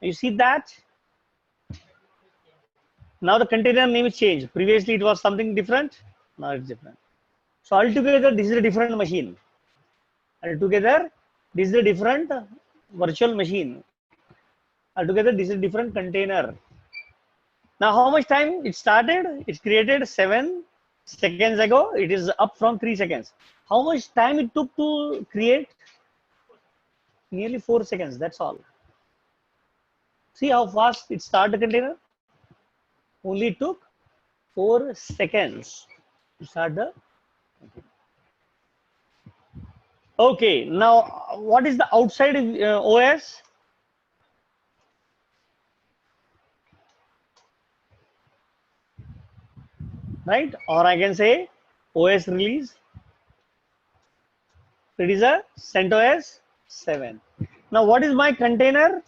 S1: You see that now the container name is changed. Previously it was something different, now it's different. So altogether this is a different machine. Altogether this is a different virtual machine. Altogether this is a different container. Now how much time it started? It's created 7 seconds ago. It is up from 3 seconds. How much time it took to create? Nearly 4 seconds, that's all. See how fast it started the container? Only took 4 seconds to start the container. Okay, now what is the outside OS? Right? Or I can say OS release. It is a CentOS 7. Now what is my container?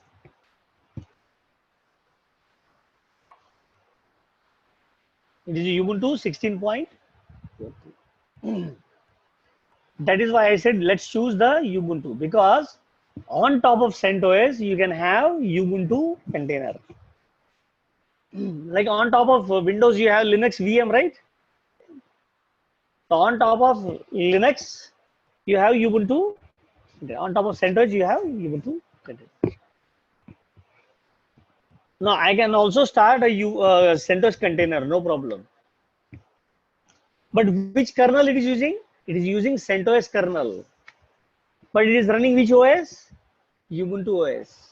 S1: It is Ubuntu 16.4. That is why I said let's choose the Ubuntu, because on top of CentOS you can have Ubuntu container. Like on top of Windows you have Linux VM, right? So on top of Linux you have Ubuntu. On top of CentOS you have Ubuntu container. Now I can also start a CentOS container, no problem. But which kernel it is using? It is using CentOS kernel. But it is running which OS? Ubuntu OS.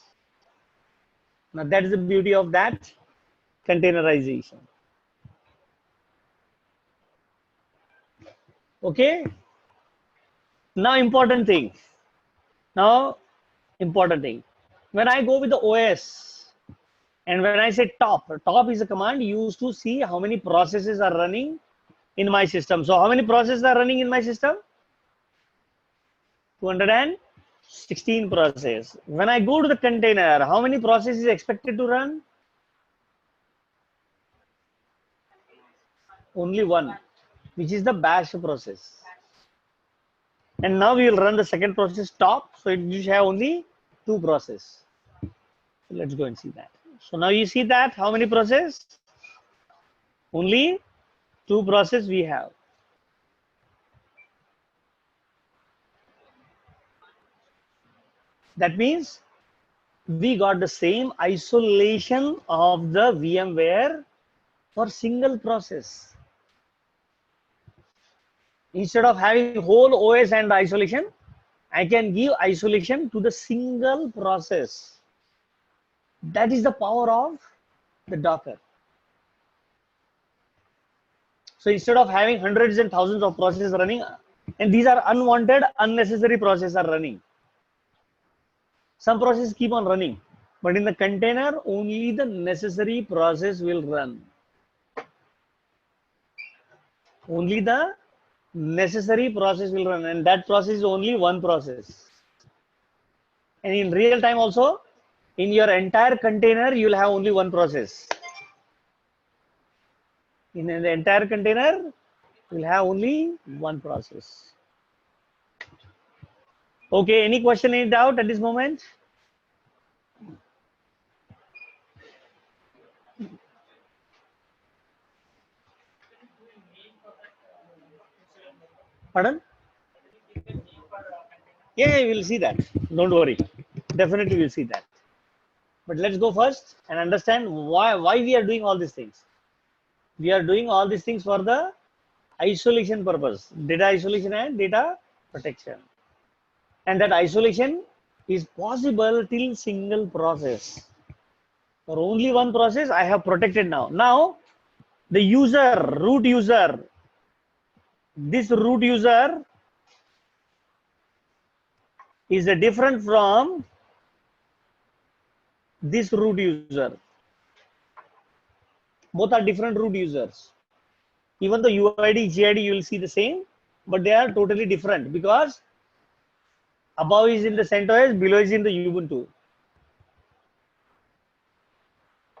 S1: Now that is the beauty of that containerization. Okay. Now important thing. When I go with the OS, and when I say top is a command used to see how many processes are running in my system. So how many processes are running in my system? 216 processes. When I go to the container, how many processes is expected to run? Only one, which is the bash process. And now we will run the second process top. So you have only 2 processes. So let's go and see that. So now you see that how many processes? Only 2 processes we have. That means we got the same isolation of the VMware for single process. Instead of having whole OS and isolation, I can give isolation to the single process. That is the power of the Docker. So instead of having hundreds and thousands of processes running, and these are unwanted, unnecessary processes are running. Some processes keep on running, but in the container, only the necessary process will run. Only the necessary process will run, and that process is only one process. And in real time also, in your entire container, you will have only one process. In the entire container, you will have only one process. Okay, any question, any doubt at this moment? Pardon? Yeah, we will see that. Don't worry. Definitely we'll see that. But let's go first and understand why we are doing all these things. We are doing all these things for the isolation purpose, data isolation and data protection. And that isolation is possible till single process. For only one process, I have protected now. Now, the user, root user, this root user is different from this root user. Both are different root users. Even the UID, GID, you will see the same, but they are totally different because above is in the CentOS, below is in the Ubuntu.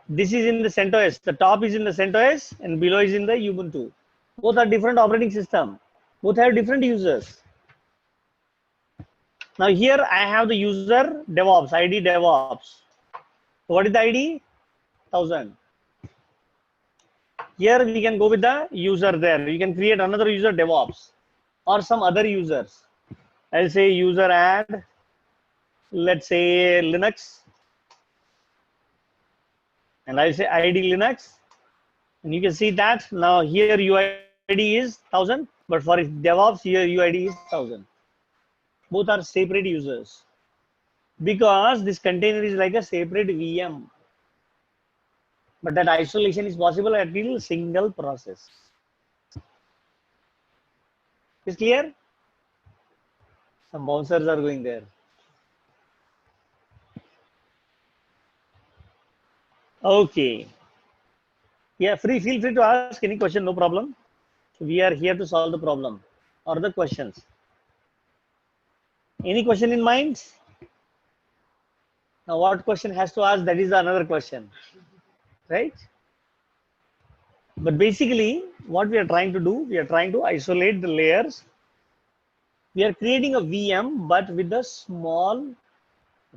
S1: This is in the CentOS. The top is in the CentOS and below is in the Ubuntu. Both are different operating system. Both have different users. Now here I have the user DevOps, ID DevOps. What is the ID? 1000. Here we can go with the user there. You can create another user DevOps or some other users. I'll say user add, let's say Linux. And I'll say ID Linux. And you can see that now here UID is 1000, but for DevOps here UID is 1000. Both are separate users because this container is like a separate VM. But that isolation is possible at a single process. Is clear? Some bouncers are going there. Okay. Yeah, feel free to ask any question, no problem. We are here to solve the problem or the questions. Any question in mind? Now, what question has to ask? That is another question, right? But basically, what we are trying to do, we are trying to isolate the layers. We are creating a VM, but with a small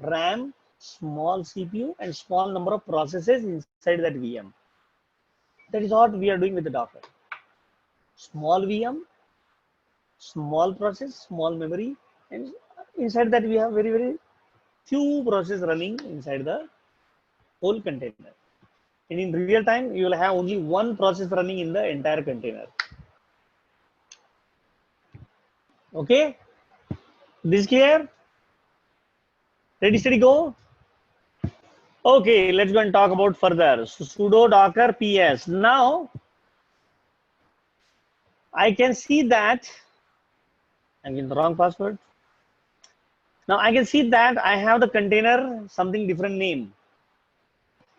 S1: RAM, small CPU, and small number of processes inside that VM. That is what we are doing with the Docker. Small VM, small process, small memory, and inside that we have very, very few processes running inside the whole container. And in real time, you will have only one process running in the entire container. Okay? This is clear? Ready, steady, go? Okay, let's go and talk about further. So, sudo docker ps. Now, I can see that I'm in the wrong password. Now I can see that I have the container something different name.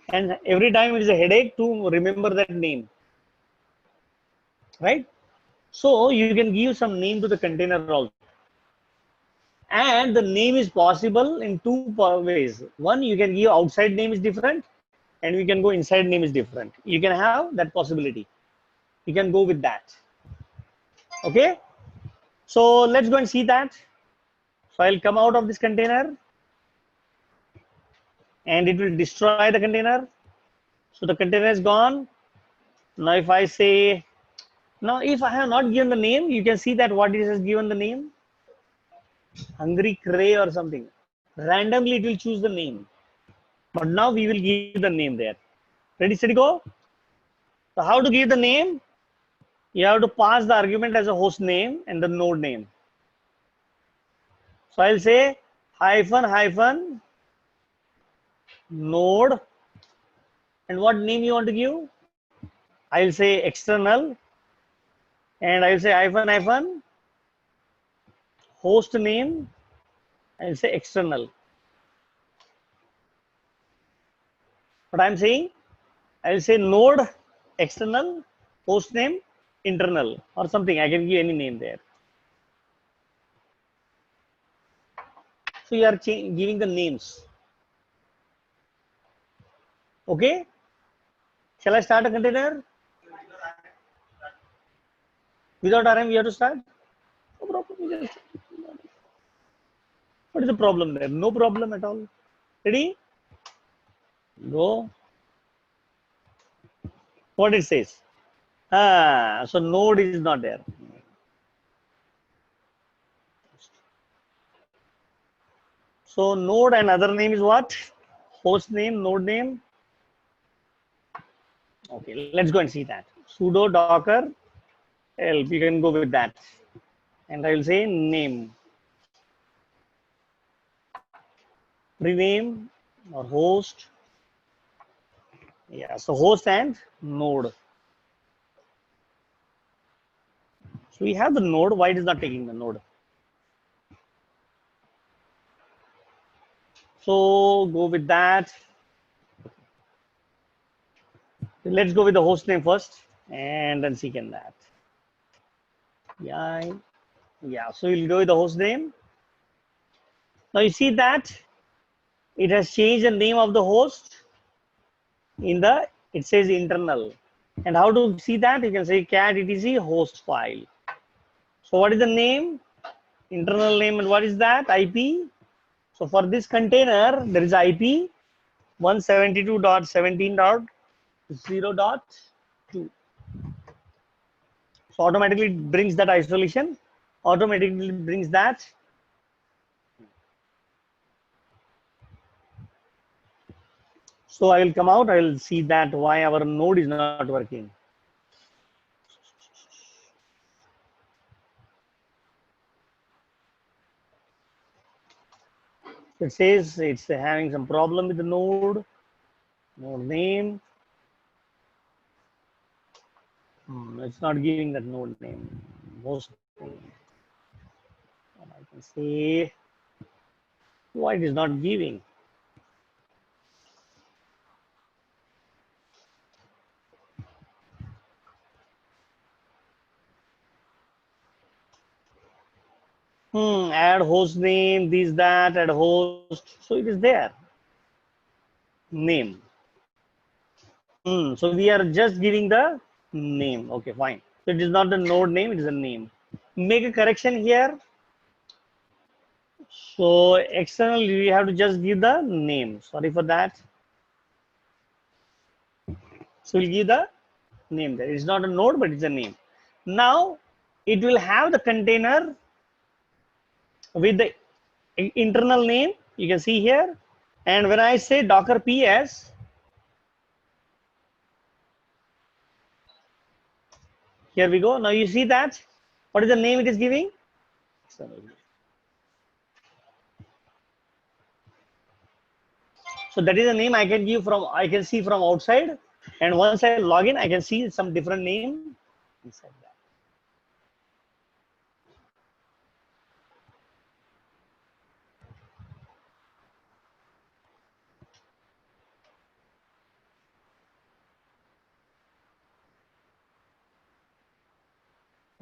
S1: And every time it is a headache to remember that name. Right? So you can give some name to the container also. And the name is possible in two ways. One, you can give outside name is different, and we can go inside name is different. You can have that possibility. You can go with that. Okay? So let's go and see that. So I'll come out of this container and it will destroy the container. So the container is gone. Now if I say, now if I have not given the name, you can see that what it has given the name. Hungry Cray or something. Randomly it will choose the name. But now we will give the name there. Ready, steady, go. So how to give the name? You have to pass the argument as a host name and the node name. So I'll say hyphen node, and what name you want to give? I'll say external, and I'll say hyphen host name. I'll say external. What I'm saying, I'll say node external, host name internal, or something. I can give any name there. So you are giving the names. Okay. Shall I start a container? Without RM, we have to start? No problem. What is the problem there? No problem at all. Ready? Go. What it says? So node is not there. So node and other name is what? Host name, node name. Okay, let's go and see that. Sudo docker help. You can go with that. And I will say name. Rename or host. Yeah, so host and node. So we have the node. Why it is not taking the node? So go with that. Let's go with the host name first and then second that. Yeah. So we'll go with the host name. Now you see that it has changed the name of the host in the, it says internal. And how to see that? You can say cat etc host file. So what is the name? Internal name, and what is that? IP. So for this container, there is IP 172.17.0.2. So automatically it brings that isolation, automatically brings that. So I will come out, I will see that why our node is not working. It says it's having some problem with the node name. It's not giving that node name. Host name. And I can say why it is not giving. Add host name, this, that, add host. So it is there. Name. So we are just giving the name. Okay, fine. So it is not the node name, it is a name. Make a correction here. So external, we have to just give the name. Sorry for that. So we'll give the name there. It's not a node, but it's a name. Now it will have the container with the internal name. You can see here. And when I say Docker PS, here we go. Now you see that. What is the name it is giving? So that is the name I can give from, I can see from outside. And once I log in, I can see some different name inside that.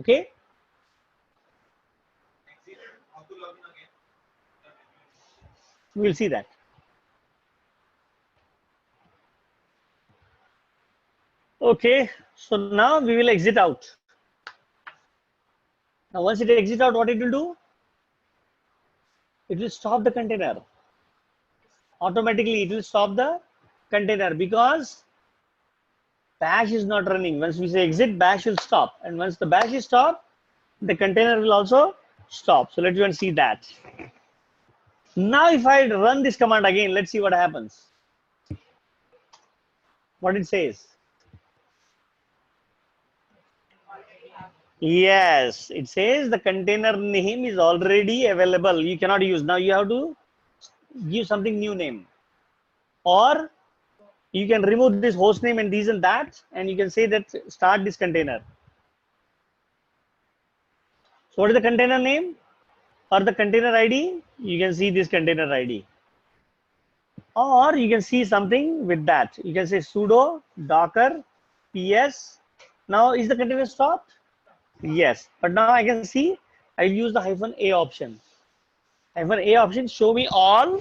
S1: Okay. We'll see that. Okay, so now we will exit out. Now once it exits out, what it will do? It will stop the container. Automatically it will stop the container because bash is not running. Once we say exit, bash will stop. And once the bash is stopped, the container will also stop. So let's go and see that. Now if I run this command again, let's see what happens. What it says? Yes, it says the container name is already available. You cannot use. Now you have to give something new name. Or you can remove this host name and this and that, and you can say that start this container. So what is the container name or the container ID? You can see this container ID. Or you can see something with that. You can say sudo docker ps. Now is the container stopped? Yes, but now I can see I'll use the -a option. -a option show me all,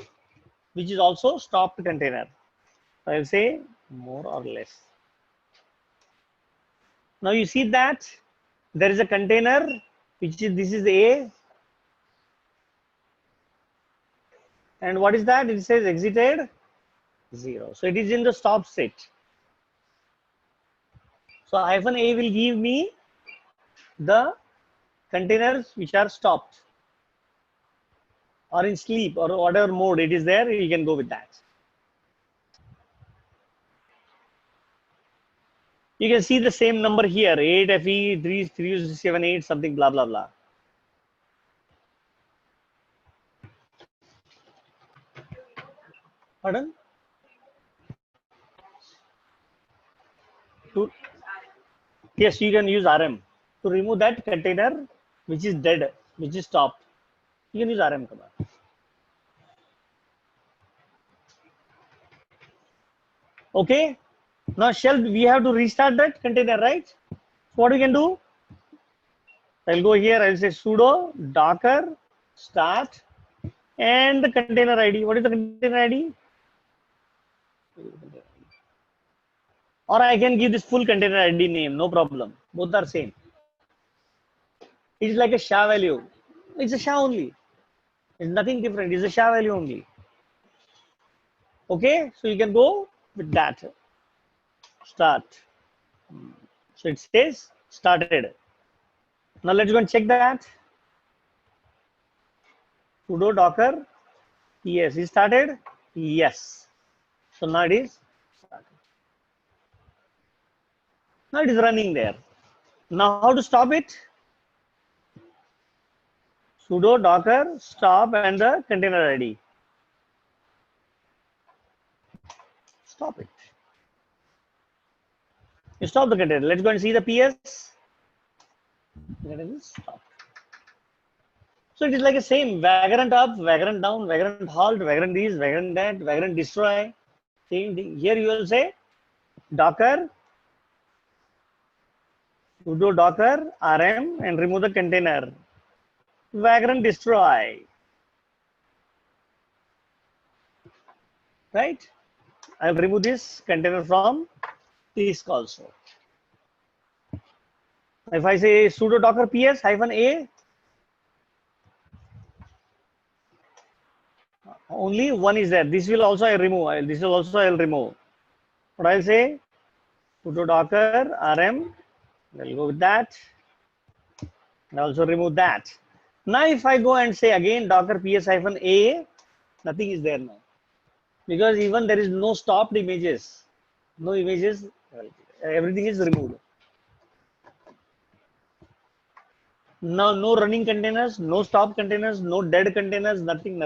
S1: which is also stopped container. I'll say more or less. Now you see that there is a container, which is this is A. And what is that? It says exited 0. So it is in the stop state. So -a will give me the containers which are stopped or in sleep or whatever mode it is there, you can go with that. You can see the same number here, 8FE 3378 something blah blah blah. Pardon? Yes, you can use RM to remove that container which is dead, which is stopped. You can use RM command. Okay. Now shell, we have to restart that container, right? So what we can do? I'll go here. I'll say sudo docker start and the container ID. What is the container ID? Or I can give this full container ID name. No problem. Both are same. It's like a SHA value. It's a SHA only. It's nothing different. It's a SHA value only. Okay. So you can go with that. Start. So it says started. Now let's go and check that. Sudo docker. Yes, it started. Yes. So now it is started. Now it is running there. Now how to stop it? Sudo docker stop and the container ID. Stop it. You stop the container. Let's go and see the PS. Stop. So it is like a same vagrant up, vagrant down, vagrant halt, vagrant this, vagrant that, vagrant destroy. Same thing. Here you will say docker, sudo docker rm and remove the container. Vagrant destroy. Right? I'll remove this container from disk also. If I say sudo docker ps -a, only one is there. This will also I remove. This will also I'll remove. What I'll say sudo docker rm. I'll go with that. And also remove that. Now if I go and say again docker ps -a, nothing is there now. Because even there is no stopped images. No images, everything is removed. Now no running containers, no stop containers, no dead containers, nothing.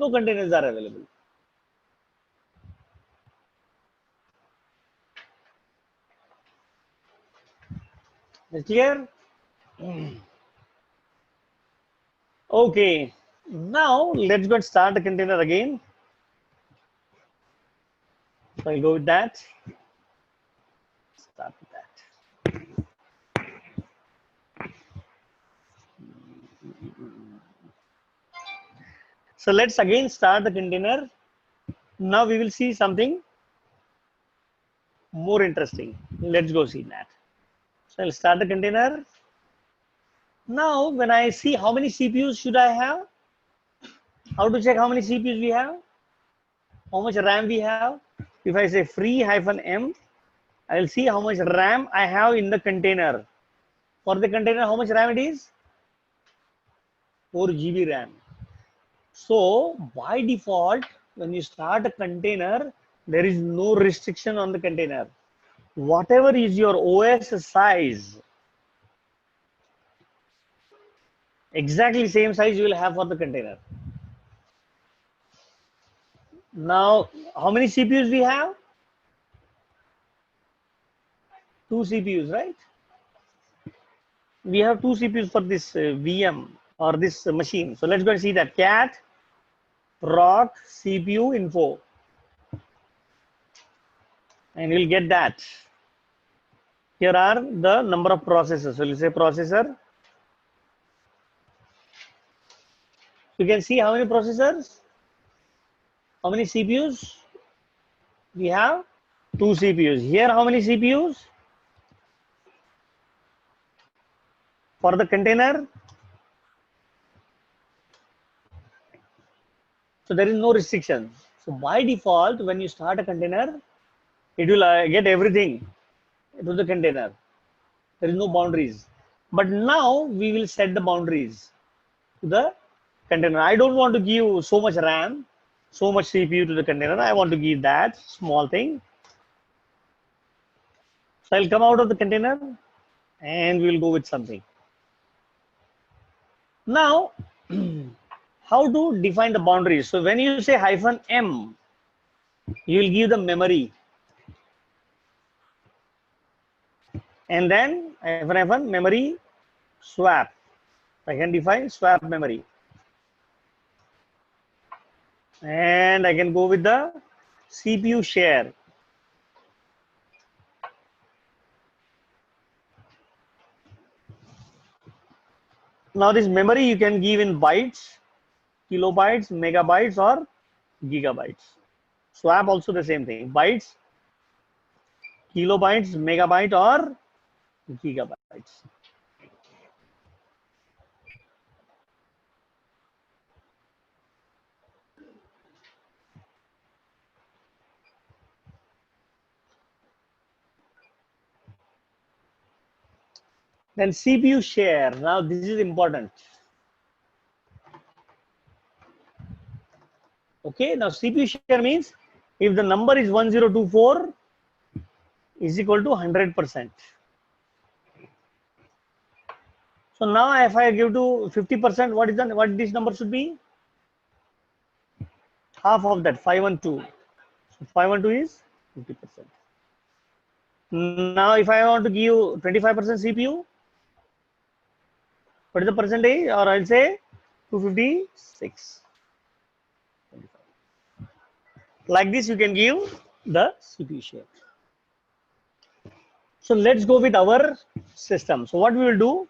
S1: No containers are available. Is clear? Okay. Now let's go and start the container again. So I'll go with that. Start with that. So let's again start the container. Now we will see something more interesting. Let's go see that. So I'll start the container. Now when I see how many CPUs should I have, how to check how many CPUs we have, how much RAM we have. If I say free -m, I will see how much RAM I have in the container. For the container, how much RAM it is? 4 GB RAM. So by default, when you start a container, There is no restriction on the container. Whatever is your OS size, exactly same size you will have for the container. Now, how many CPUs we have? 2 CPUs, right? We have 2 CPUs for this VM or this machine. So let's go and see that. Cat rock CPU info, and you'll get that. Here are the number of processors. So let's say processor. You can see how many processors, how many CPUs. We have 2 CPUs. Here, how many CPUs for the container? So there is no restriction. So by default, when you start a container, it will get everything to the container. There is no boundaries. But now we will set the boundaries to the container. I don't want to give so much RAM, so much CPU to the container. I want to give that small thing. So I'll come out of the container and we'll go with something. Now, how to define the boundaries? So when you say -m, you will give the memory. And then -, memory swap. I can define swap memory. And I can go with the CPU share. Now this memory you can give in bytes, kilobytes, megabytes, or gigabytes. Swap also the same thing. Bytes, kilobytes, megabyte, or gigabytes. Then CPU share. Now this is important. Okay, now CPU share means if the number is 1024 is equal to 100%. So now if I give to 50%, what this number should be? Half of that, 512. So 512 is 50%. Now if I want to give 25% CPU, what is the percentage? Or I'll say 256. Like this, you can give the CPU share. So let's go with our system. So what we will do,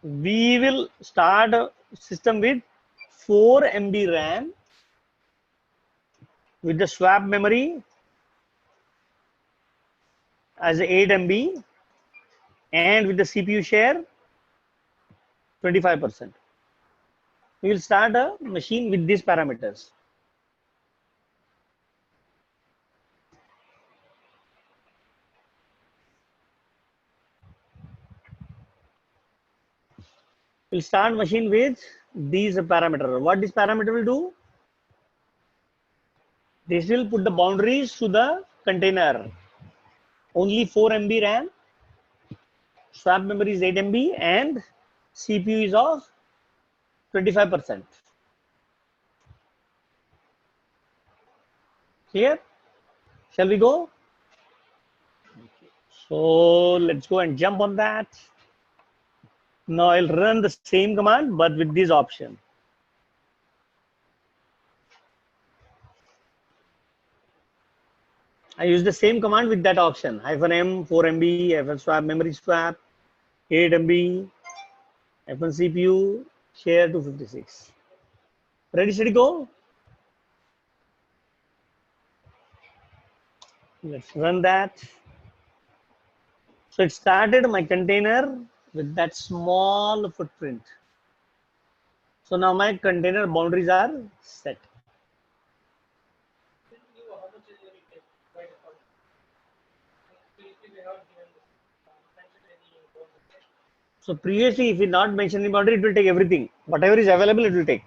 S1: we will start a system with 4 MB RAM with the swap memory as 8 MB and with the CPU share 25%. We will start a machine with these parameters. We'll start machine with these parameters. What this parameter will do? This will put the boundaries to the container. Only 4 MB RAM, swap memory is 8 MB, and CPU is of 25%. Clear? Shall we go? Okay. So let's go and jump on that. Now I'll run the same command but with this option. I use the same command with that option. -m, 4 MB, -swap, memory swap, 8 MB, -CPU, share 256. Ready, steady, go? Let's run that. So it started my container with that small footprint. So now my container boundaries are set. So previously, if we not mention the boundary, it will take everything. Whatever is available, it will take.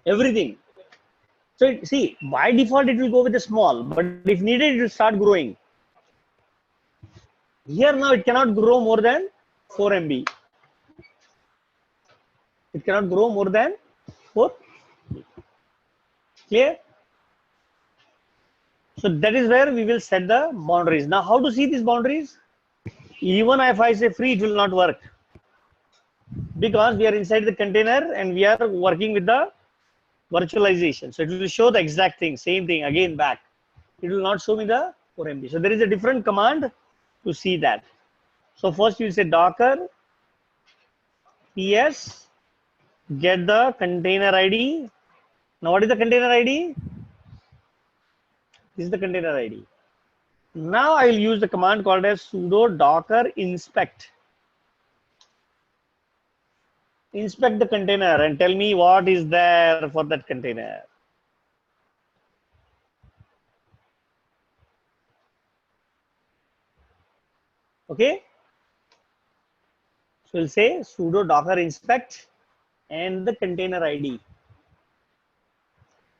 S1: Everything. So see, by default it will go with a small, but if needed, it will start growing. Here now it cannot grow more than 4 MB. It cannot grow more than 4. Clear? So that is where we will set the boundaries. Now, how to see these boundaries? Even if I say free, it will not work, because we are inside the container and we are working with the virtualization. So it will show the exact thing, same thing again back. It will not show me the 4 MB. So there is a different command to see that. So first you will say docker ps get the container ID. Now what is the container ID? This is the container ID. Now I will use the command called as sudo docker inspect. Inspect the container and tell me what is there for that container. Okay. So we'll say sudo docker inspect and the container ID.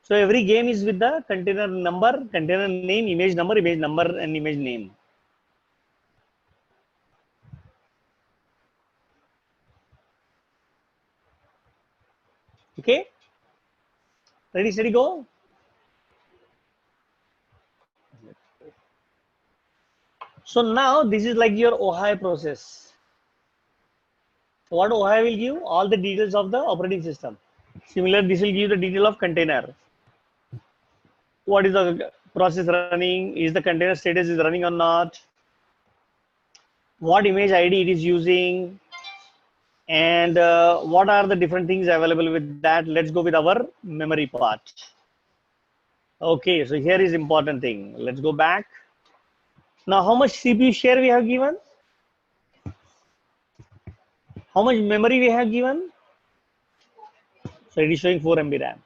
S1: So every game is with the container number, container name, image number, and image name. Okay. Ready, steady, go. So now this is like your OHI process. What OHI will give? All the details of the operating system. Similar, this will give the detail of container. What is the process running? Is the container status is running or not? What image ID it is using? And what are the different things available with that? Let's go with our memory part. Okay, so here is important thing. Let's go back. Now, how much CPU share we have given? How much memory we have given? So it is showing 4 MB RAM.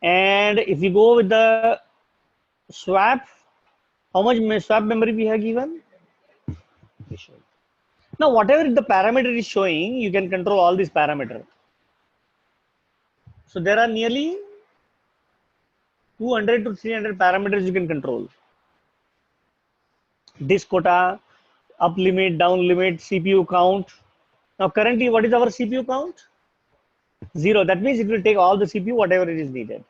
S1: And if we go with the swap, how much swap memory we have given? Now, whatever the parameter is showing, you can control all these parameters. So there are nearly 200 to 300 parameters you can control. Disk quota, up limit, down limit, CPU count. Now currently, what is our CPU count? 0. That means it will take all the CPU, whatever it is needed.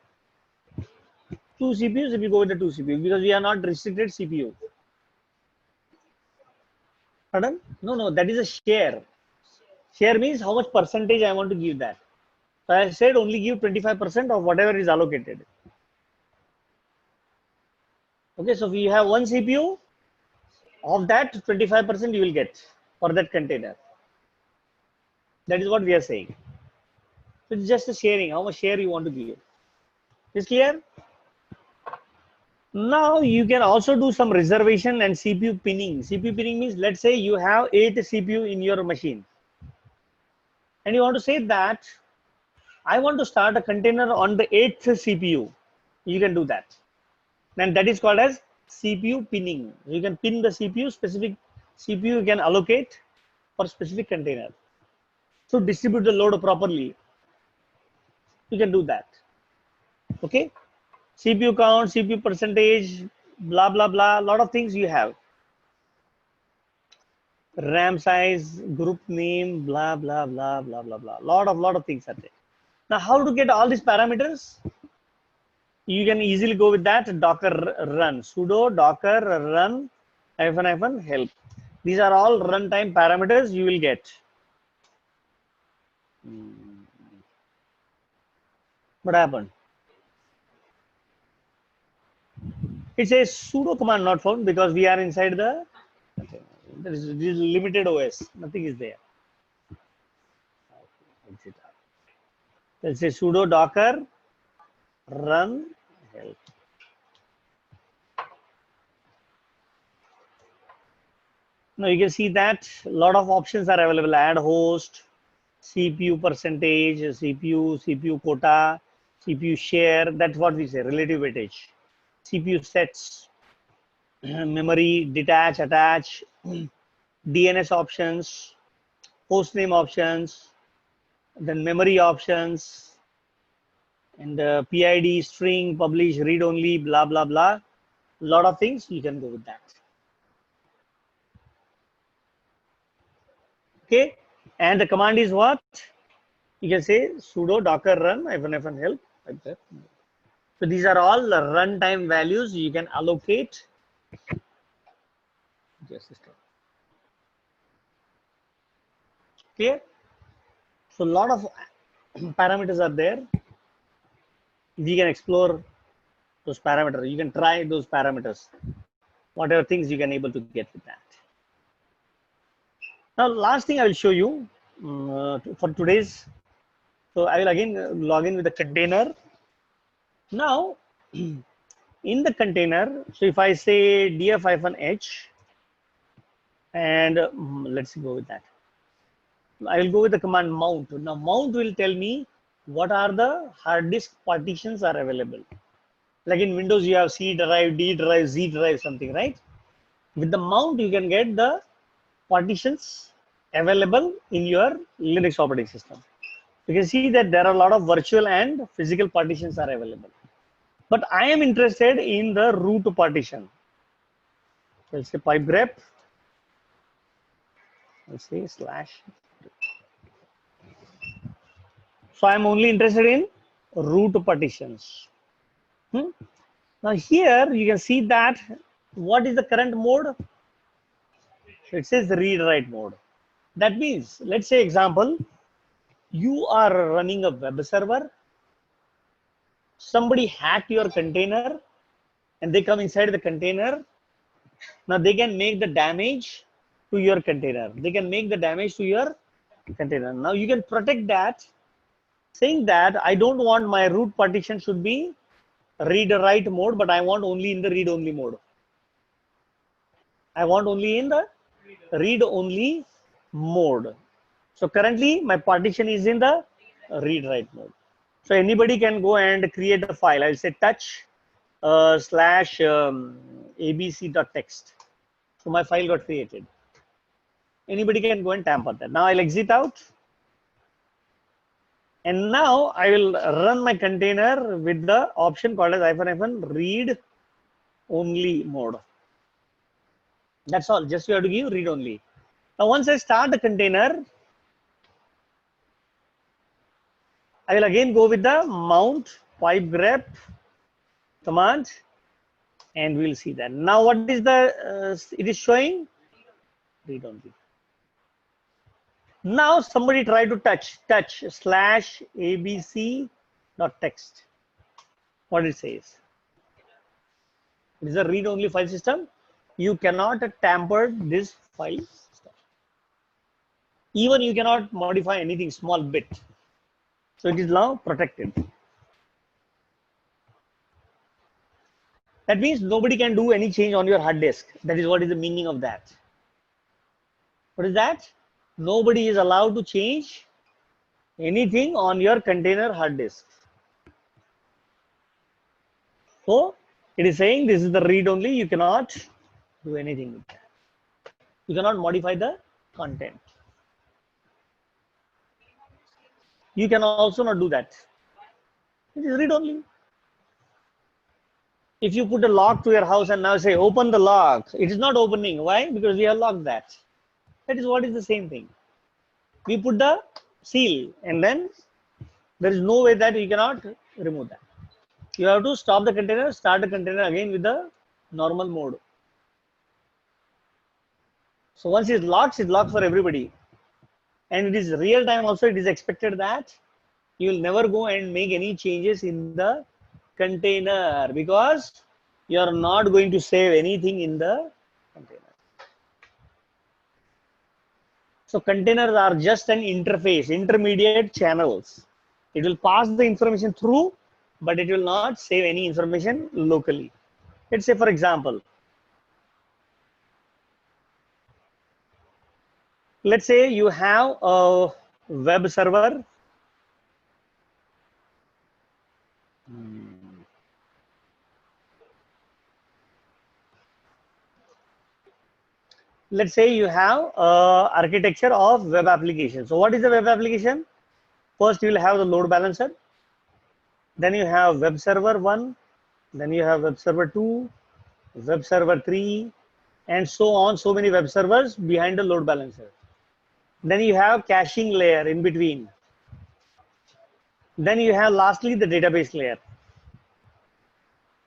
S1: 2 CPUs, if you go with the 2 CPU, because we are not restricted CPU. Pardon? No, that is a share. Share means how much percentage I want to give that. So I said only give 25% of whatever is allocated. Okay, so if you have 1 CPU, of that 25% you will get for that container. That is what we are saying. So it's just a sharing, how much share you want to give. Is clear? Now you can also do some reservation and CPU pinning. CPU pinning means, let's say you have 8 CPU in your machine. And you want to say that I want to start a container on the 8th CPU. You can do that. And that is called as CPU pinning. You can pin the CPU, specific CPU you can allocate for specific container. To distribute the load properly, you can do that. Okay. CPU count, CPU percentage, blah, blah, blah. A lot of things you have. RAM size, group name, blah, blah, blah, blah, blah, blah. Lot of things are there. Now, how to get all these parameters? You can easily go with that docker run, sudo docker run -- help. These are all runtime parameters you will get. What happened? It says sudo command not found because we are inside the. This is limited OS. Nothing is there. Let's say sudo docker run help. Now you can see that a lot of options are available. Add host, CPU percentage, CPU quota, CPU share. That's what we say, relative weightage. CPU sets, memory, detach, attach, DNS options, hostname options, then memory options, and PID, string, publish, read only, blah, blah, blah. Lot of things, you can go with that. Okay, and the command is what? You can say sudo docker run -f help like that. So these are all the runtime values you can allocate. Just clear. So a lot of parameters are there. We can explore those parameters. You can try those parameters. Whatever things you can able to get with that. Now, last thing I will show you for today's. So I will again log in with the container. Now, in the container, so if I say df-h, and let's go with that. I will go with the command mount. Now, mount will tell me what are the hard disk partitions are available. Like in Windows, you have C drive, D drive, Z drive, something, right? With the mount, you can get the partitions available in your Linux operating system. You can see that there are a lot of virtual and physical partitions are available. But I am interested in the root partition. Let's say pipe grep. Let's say slash. So I'm only interested in root partitions. Now here you can see that what is the current mode? It says read write mode. That means, let's say example, you are running a web server. Somebody hacked your container and they come inside the container. Now they can make the damage to your container. They can make the damage to your container. Now you can protect that, saying that I don't want my root partition should be read write mode, but I want only in the read only mode. I want only in the read only mode. So currently my partition is in the read write mode. So anybody can go and create a file. I'll say touch slash abc.txt. So my file got created. Anybody can go and tamper that. Now I'll exit out. And now I will run my container with the option called as -, read only mode. That's all. Just you have to give read only. Now once I start the container, I will again go with the mount pipe grep command, and we'll see that. Now what is the it is showing read only. Now somebody try to touch slash abc.txt. What it says? It is a read only file system. You cannot tamper this file system. Even you cannot modify anything small bit. So it is now protected. That means nobody can do any change on your hard disk. That is what is the meaning of that. What is that? Nobody is allowed to change anything on your container hard disk. So it is saying this is the read only. You cannot do anything with that. You cannot modify the content. You can also not do that. It is read only. If you put a lock to your house and now say open the lock, it is not opening. Why? Because we have locked that. That is what is the same thing. We put the seal and then there is no way that you cannot remove that. You have to stop the container, start the container again with the normal mode. So once it's locked for everybody. And it is real time also, it is expected that you will never go and make any changes in the container because you are not going to save anything in the container. So containers are just an interface, intermediate channels. It will pass the information through, but it will not save any information locally. Let's say, for example, let's say you have a web server. Let's say you have architecture of web application. So what is the web application? First, you will have the load balancer. Then you have web server 1, then you have web server 2, web server 3, and so on, so many web servers behind the load balancer. Then you have caching layer in between. Then you have lastly the database layer.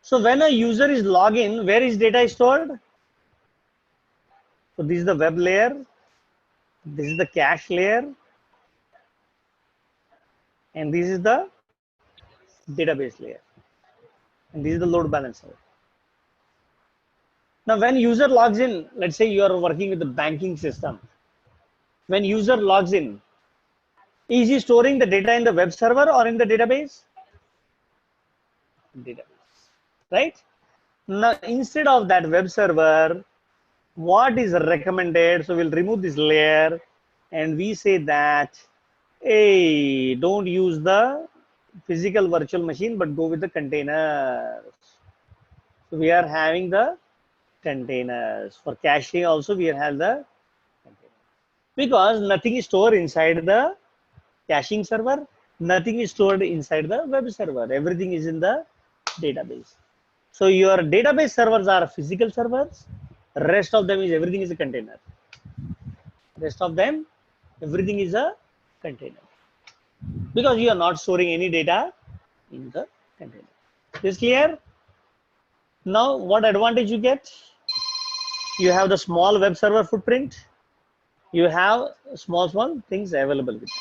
S1: So when a user is login, where is data stored? So this is the web layer, this is the cache layer, and this is the database layer, and this is the load balancer. Now when user logs in, let's say you are working with the banking system. When user logs in, is he storing the data in the web server or in the database? Database, right? Now instead of that web server, what is recommended? So we'll remove this layer and we say that, hey, don't use the physical virtual machine, but go with the containers. So we are having the containers. For caching also we have the containers. Because nothing is stored inside the caching server, nothing is stored inside the web server. Everything is in the database. So your database servers are physical servers. Rest of them is everything is a container. Rest of them, everything is a container. Because you are not storing any data in the container. Is clear? Now, what advantage you get? You have the small web server footprint. You have small things available with that.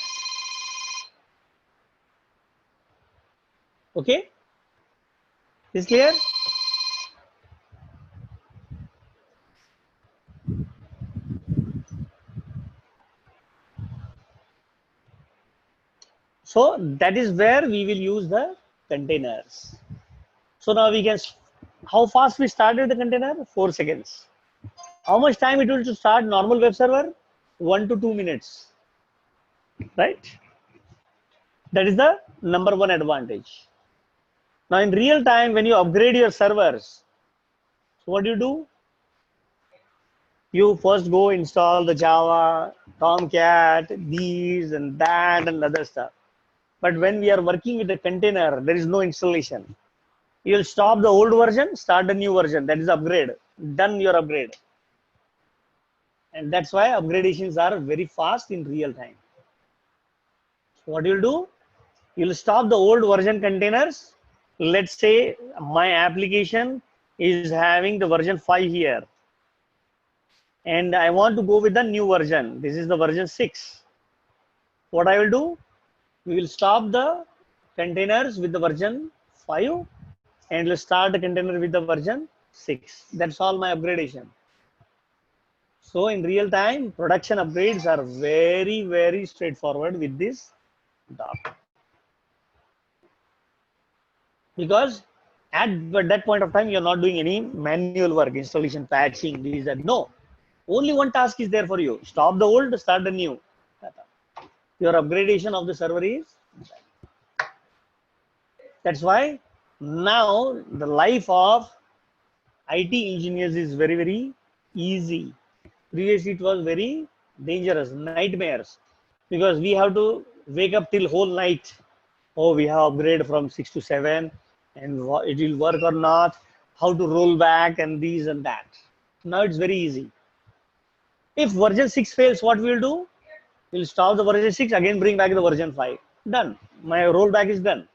S1: Okay? Is clear? So that is where we will use the containers. So now we can, how fast we started the container? 4 seconds. How much time it will to start normal web server? 1 to 2 minutes, right? That is the number one advantage. Now in real time, when you upgrade your servers, so what do? You first go install the Java, Tomcat, these and that and other stuff. But when we are working with a container, there is no installation. You'll stop the old version, start a new version. That is upgrade. Done your upgrade. And that's why upgradations are very fast in real time. So what you'll do? You'll stop the old version containers. Let's say my application is having the version 5 here. And I want to go with the new version. This is the version 6. What I will do? We will stop the containers with the version 5 and we'll start the container with the version 6. That's all my upgradation. So in real time, production upgrades are very, very straightforward with this Docker. Because at that point of time, you're not doing any manual work, installation, patching, these and no. Only one task is there for you. Stop the old, start the new. Your upgradation of the server is done. That's why now the life of IT engineers is very, very easy. Previously, it was very dangerous, nightmares, because we have to wake up till whole night. Oh, we have upgrade from 6 to 7, and it will work or not, how to roll back and these and that. Now it's very easy. If version 6 fails, what we'll do? We'll stop the version 6, again bring back the version 5. Done. My rollback is done.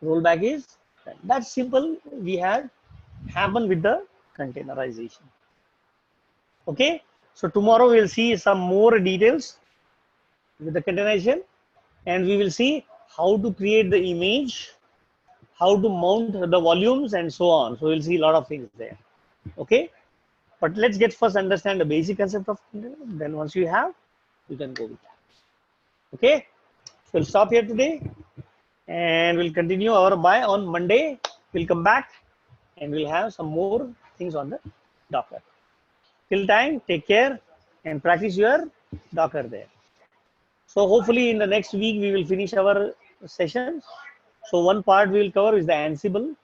S1: Rollback is done. That's simple. We had happen with the containerization. Okay. So tomorrow we'll see some more details with the containerization, and we will see how to create the image, how to mount the volumes, and so on. So we'll see a lot of things there. Okay. But let's get first understand the basic concept of container. Then once you have, you can go with that. Okay. So we'll stop here today, and we'll continue our on Monday. We'll come back and we'll have some more things on the Docker. Till time, take care and practice your Docker there. So hopefully in the next week we will finish our sessions. So one part we will cover is the Ansible.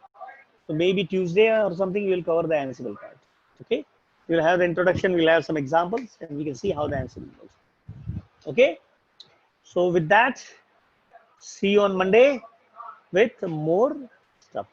S1: So maybe Tuesday or something we will cover the Ansible part. Okay. We'll have the introduction, we'll have some examples, and we can see how the Ansible goes. Okay. So with that, see you on Monday. with more stuff.